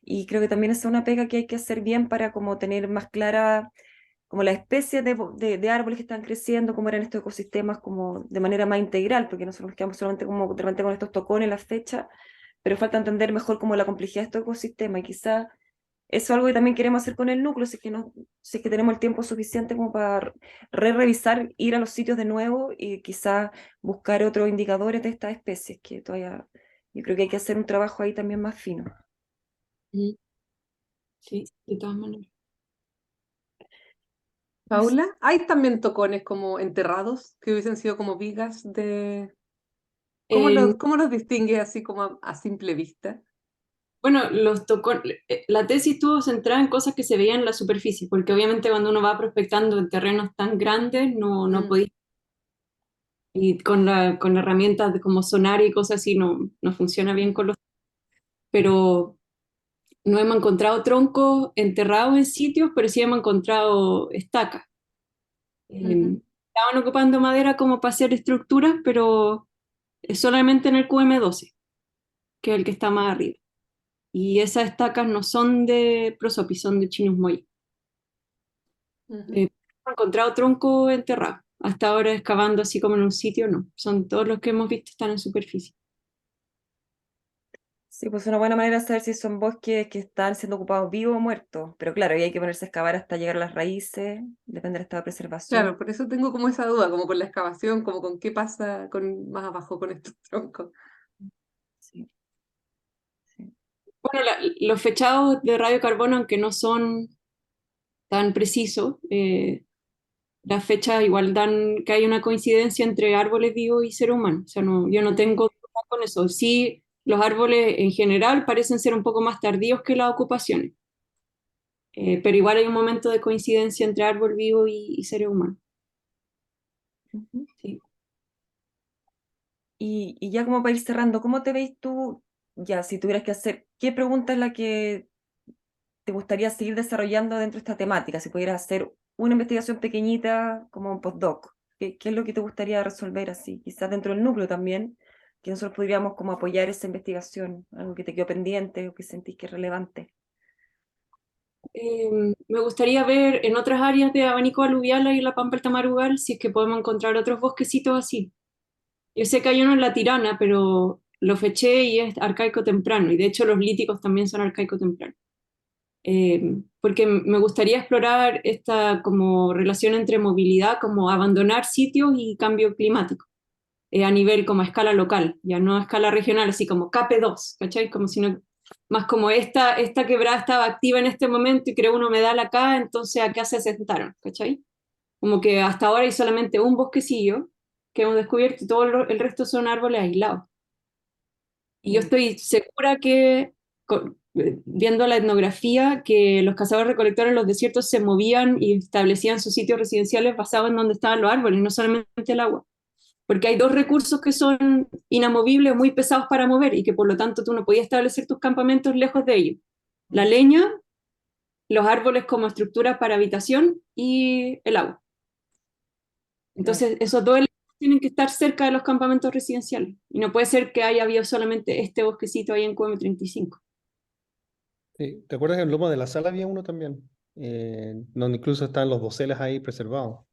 Y creo que también esa es una pega que hay que hacer bien para como tener más clara como las especies de árboles que están creciendo, cómo eran estos ecosistemas como de manera más integral, porque nosotros nos quedamos solamente como de repente con estos tocones, las fechas, pero falta entender mejor como la complejidad de este ecosistema, y quizás eso es algo que también queremos hacer con el núcleo, si es que, no, si es que tenemos el tiempo suficiente como para revisar, ir a los sitios de nuevo y quizás buscar otros indicadores de estas especies, que todavía yo creo que hay que hacer un trabajo ahí también más fino. Ujú. Sí, de todas maneras. Paula, hay también tocones como enterrados que hubiesen sido como vigas de... Eh, cómo los distingues así como a simple vista? bueno, la tesis estuvo centrada en cosas que se veían en la superficie, porque obviamente cuando uno va prospectando en terrenos tan grandes, no Mm, podéis, y con herramientas como sonar y cosas así, no funciona bien con los... Pero no hemos encontrado troncos enterrados en sitios, pero sí hemos encontrado estacas. ujú. Estaban ocupando madera como para hacer estructuras, pero es solamente en el QM12, que es el que está más arriba. Y esas estacas no son de Prosopis, son de Chinus Moy. Ujú. Hemos encontrado troncos enterrados. Hasta ahora excavando así como en un sitio, no. Son todos los que hemos visto están en superficie. Sí, pues una buena manera de saber si son bosques que están siendo ocupados vivos o muertos, pero claro, ahí hay que ponerse a excavar hasta llegar a las raíces, depende del estado de preservación. Claro, por eso tengo como esa duda, como con la excavación, como con qué pasa con, más abajo con estos troncos. Sí, sí. Bueno, los fechados de radiocarbono, aunque no son tan precisos, las fechas igual dan que hay una coincidencia entre árboles vivos y ser humano. O sea, yo no tengo duda con eso. Sí, los árboles en general parecen ser un poco más tardíos que las ocupaciones, pero igual hay un momento de coincidencia entre árbol vivo y seres humanos. Ujú. Sí. Y ya como para ir cerrando, ¿cómo te veis tú, ya si tuvieras que hacer, qué pregunta es la que te gustaría seguir desarrollando dentro de esta temática? Si pudieras hacer una investigación pequeñita como un postdoc, ¿qué es lo que te gustaría resolver así? Quizás dentro del núcleo también, que nosotros podríamos como apoyar esa investigación, algo que te quedó pendiente o que sentís que es relevante. Me gustaría ver en otras áreas de abanico aluvial y en la Pampa del Tamarugal si es que podemos encontrar otros bosquecitos así. Yo sé que hay uno en La Tirana, pero lo feché y es arcaico temprano, y de hecho los líticos también son arcaico temprano. Porque me gustaría explorar esta como relación entre movilidad, como abandonar sitios y cambio climático, a nivel como a escala local, ya no a escala regional, así como KP2, ¿cachai? Como si no, más como esta quebrada estaba activa en este momento y creó un humedal acá, entonces acá se asentaron, ¿cachai? Como que hasta ahora hay solamente un bosquecillo que hemos descubierto y todo el resto son árboles aislados. Y yo Mm. estoy segura que, viendo la etnografía, que los cazadores-recolectores en los desiertos se movían y establecían sus sitios residenciales basados en donde estaban los árboles, no solamente el agua. Porque hay dos recursos que son inamovibles, muy pesados para mover y que por lo tanto tú no podías establecer tus campamentos lejos de ellos. La leña, los árboles como estructura para habitación y el agua. Claro. Entonces, esos dos elementos tienen que estar cerca de los campamentos residenciales. Y no puede ser que haya habido solamente este bosquecito ahí en QM35. Sí, ¿te acuerdas que en Loma de la Sala había uno también? Donde incluso están los doseles ahí preservados.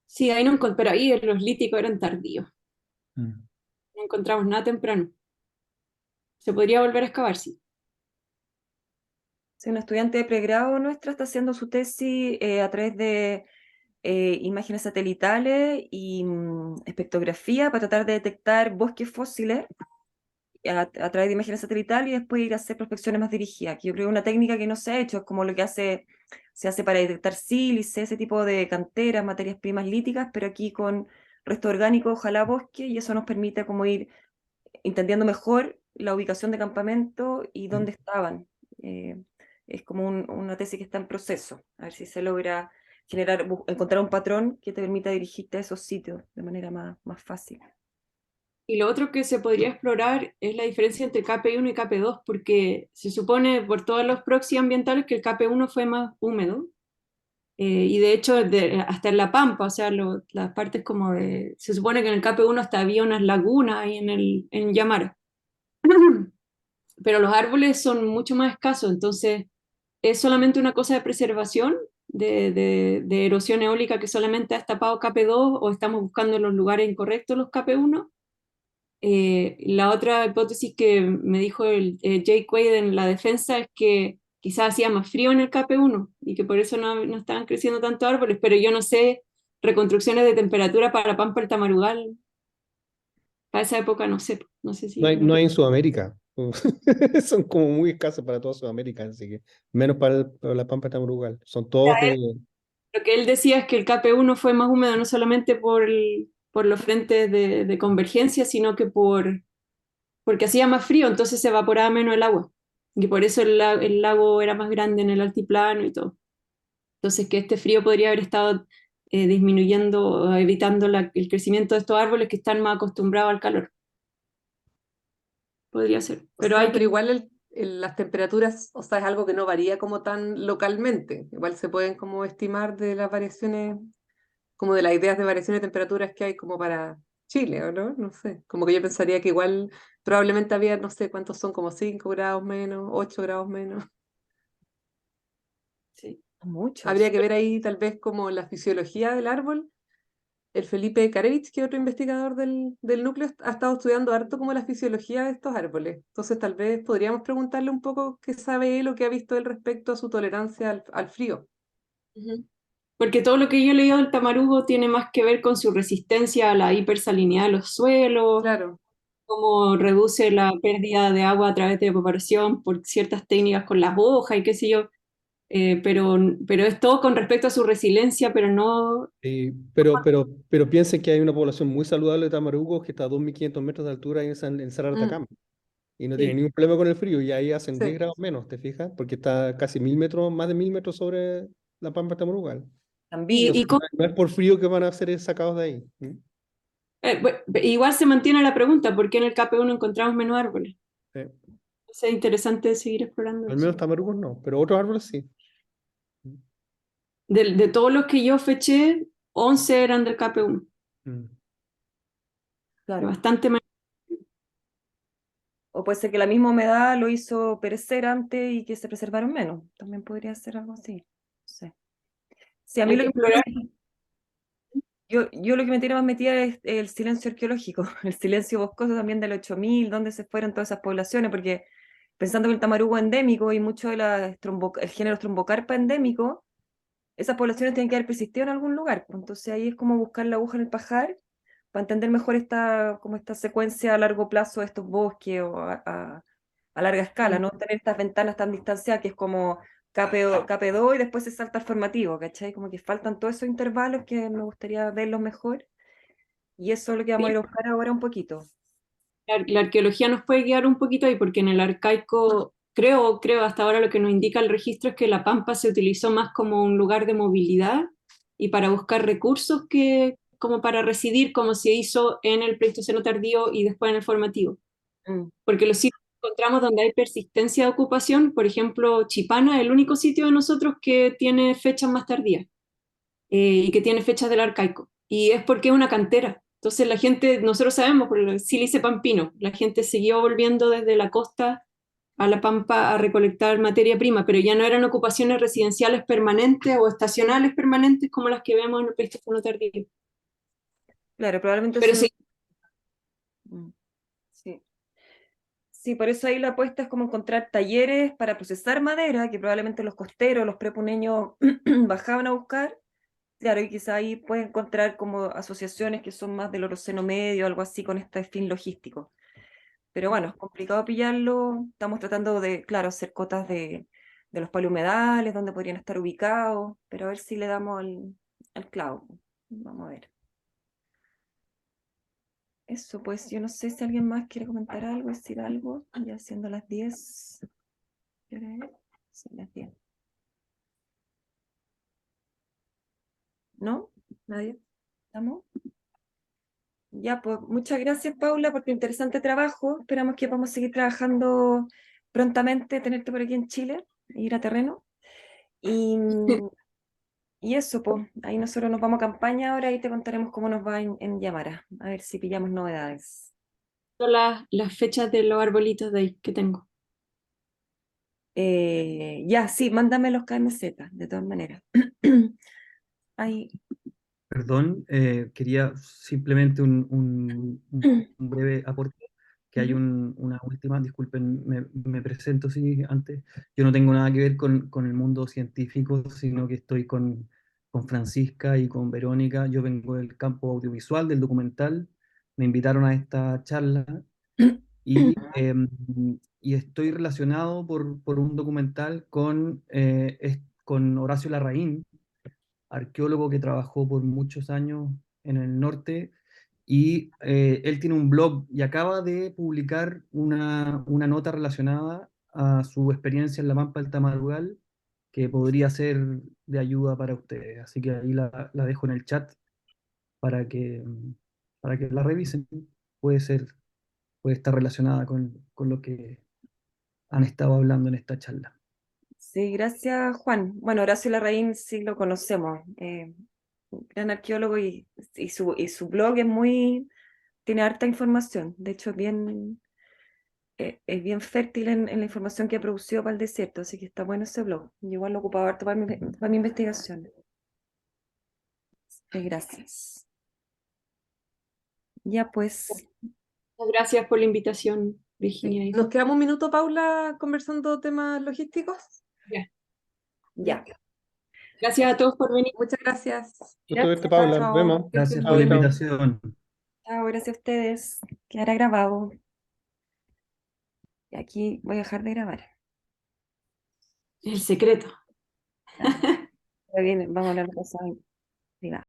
Sí, ahí no encontré, pero ahí los líticos eran tardíos. Mm. No encontramos nada temprano. Se podría volver a excavar, sí. Sí, una estudiante de pregrado nuestra está haciendo su tesis a través de imágenes satelitales y espectrografía para tratar de detectar bosques fósiles a través de imágenes satelitales y después ir a hacer prospecciones más dirigidas, que yo creo que es una técnica que no se ha hecho, es como lo que se hace para detectar sílice, ese tipo de canteras, materias primas líticas, pero aquí con resto orgánico, ojalá bosque, y eso nos permite como ir entendiendo mejor la ubicación de campamento y dónde estaban. Eh, es como una tesis que está en proceso, a ver si se logra encontrar un patrón que te permita dirigirte a esos sitios de manera más fácil. Y lo otro que se podría explorar es la diferencia entre KP1 y KP2, porque se supone por todos los proxy ambientales que el KP1 fue más húmedo. Y de hecho, hasta en La Pampa, o sea, las partes como de... Se supone que en el KP1 hasta había unas lagunas ahí en Yamara. Pero los árboles son mucho más escasos, entonces es solamente una cosa de preservación, de erosión eólica que solamente ha tapado KP2 o estamos buscando en los lugares incorrectos los KP1. La otra hipótesis que me dijo Jake Wade en la defensa es que quizás hacía más frío en el KP1 y que por eso no estaban creciendo tantos árboles, pero yo no sé reconstrucciones de temperatura para Pampa el Tamarugal. Para esa época no sé No si... hay, no hay en Sudamérica. Son como muy escasos para toda Sudamérica, así que menos para la Pampa de Tamarugal. Son todos de... Lo que él decía es que el KP1 fue más húmedo no solamente por los frentes de convergencia, sino que porque hacía más frío, entonces se evaporaba menos el agua. Y por eso el lago era más grande en el altiplano y todo. Entonces que este frío podría haber estado disminuyendo o evitando el crecimiento de estos árboles que están más acostumbrados al calor. Podría ser. O Pero sea, hay pero igual las temperaturas, o sea, es algo que no varía como tan localmente. Igual se pueden como estimar de las variaciones, como de las ideas de variaciones de temperaturas que hay como para Chile, ¿o no? No sé. Como que yo pensaría que igual probablemente había, no sé cuántos son, como 5 grados menos, 8 grados menos. sí. Muchos. Habría que ver ahí tal vez como la fisiología del árbol. El Felipe Karevich, que es otro investigador del núcleo, ha estado estudiando harto como la fisiología de estos árboles. Entonces tal vez podríamos preguntarle un poco qué sabe él o qué ha visto él respecto a su tolerancia al frío. Ujú. Porque todo lo que yo he leído del tamarugo tiene más que ver con su resistencia a la hipersalinidad de los suelos, Claro. cómo reduce la pérdida de agua a través de evaporación por ciertas técnicas con las hojas y qué sé yo, pero es todo con respecto a su resiliencia, pero no... pero piensen que hay una población muy saludable de tamarugos que está a 2.500 metros de altura ahí en Cerro de Mm, Atacama. Y no tiene Sí. ningún problema con el frío. Y ahí hacen 10 sí. grados menos, ¿te fijas? Porque está casi 1.000 metros, más de 1.000 metros sobre la Pampa de Tamarugal. También. Y Entonces, no es por frío que van a ser sacados de ahí. ¿Mm? igual se mantiene la pregunta, ¿por qué en el KP1 encontramos menos árboles? Sí. Es interesante seguir explorando Al eso. menos tamarugos no, pero otros árboles sí. De todos los que yo feché, 11 eran del KP1. Mm. Claro. Bastante menos. O puede ser que la misma humedad lo hizo perecer antes y que se preservaron menos. También podría ser algo así. No sé. Sí, a mí Hay lo que que explorar. yo lo que me tiene más metida es el silencio arqueológico, el silencio boscoso también del 8000, dónde se fueron todas esas poblaciones, porque pensando que el tamarugo es endémico y mucho de el género trombocarpa endémico, esas poblaciones tienen que haber persistido en algún lugar. Pues. Entonces ahí es como buscar la aguja en el pajar para entender mejor como esta secuencia a largo plazo de estos bosques o a larga escala, no tener estas ventanas tan distanciadas que es como KP2 y después se salta al formativo, ¿cachai? Como que faltan todos esos intervalos que me gustaría verlos mejor y eso es lo que vamos a Sí, ir a buscar ahora un poquito. la arqueología nos puede guiar un poquito ahí, porque en el arcaico, creo hasta ahora lo que nos indica el registro es que la pampa se utilizó más como un lugar de movilidad y para buscar recursos que como para residir, como se hizo en el Pleistoceno tardío y después en el formativo. Mm, Porque los sitios que encontramos donde hay persistencia de ocupación, por ejemplo, Chipana es el único sitio de nosotros que tiene fechas más tardías y que tiene fechas del arcaico. Y es porque es una cantera. Entonces la gente, nosotros sabemos por el sílice pampino, la gente siguió volviendo desde la costa a la pampa a recolectar materia prima, pero ya no eran ocupaciones residenciales permanentes o estacionales permanentes como las que vemos en el Pleistoceno tardío. claro, probablemente Pero eso. sí, Mm, sí. Sí, por eso ahí la apuesta es como encontrar talleres para procesar madera, que probablemente los costeros, los prepuneños bajaban a buscar. Claro, y quizá ahí puedes encontrar como asociaciones que son más del Oroceno medio, algo así con este fin logístico. Pero bueno, es complicado pillarlo. Estamos tratando de, claro, hacer cotas de los palihumedales, donde podrían estar ubicados, pero a ver si le damos al clavo. Vamos a ver. Eso, pues yo no sé si alguien más quiere comentar algo, decir algo, ya siendo las 10. ¿Qué hora es? Sí, las 10. ¿No? ¿Nadie? ¿Estamos? Ya, pues muchas gracias, Paula, por tu interesante trabajo. Esperamos que podamos seguir trabajando prontamente, tenerte por aquí en Chile, ir a terreno. Y, y eso, pues, ahí nosotros nos vamos a campaña ahora y te contaremos cómo nos va en Yamara, a ver si pillamos novedades. son las fechas de los arbolitos de ahí que tengo. Ya, sí, mándame los KMZ, de todas maneras. Ahí, perdón, quería simplemente un breve aporte, que hay una última, disculpen, me presento sí, antes. Yo no tengo nada que ver con el mundo científico, sino que estoy con Francisca y con Verónica. Yo vengo del campo audiovisual, del documental. Me invitaron a esta charla y, y estoy relacionado por un documental con Horacio Larraín, arqueólogo que trabajó por muchos años en el norte, y él tiene un blog y acaba de publicar una nota relacionada a su experiencia en la Pampa del Tamarugal, que podría ser de ayuda para ustedes. Así que ahí la dejo en el chat para para que la revisen. Puede ser, puede estar relacionada con lo que han estado hablando en esta charla. Sí, gracias, Juan. Bueno, Horacio Larraín sí lo conocemos, un gran arqueólogo y su blog tiene harta información. De hecho, es bien fértil en la información que ha producido para el desierto, así que está bueno ese blog. Yo igual lo ocupaba harto para mi investigación. Gracias. Ya pues, Gracias por la invitación, Virginia. ¿Nos quedamos un minuto, Paula, conversando temas logísticos? ya. Gracias a todos por venir. Muchas gracias. Gusto verte, Gracias, Paula. chao. Nos vemos. Que estés Gracias muy por la bien. invitación. Chao, gracias a ustedes. Quedará grabado. Y aquí voy a dejar de grabar. El secreto. Ahora viene, vamos a hablar de cosas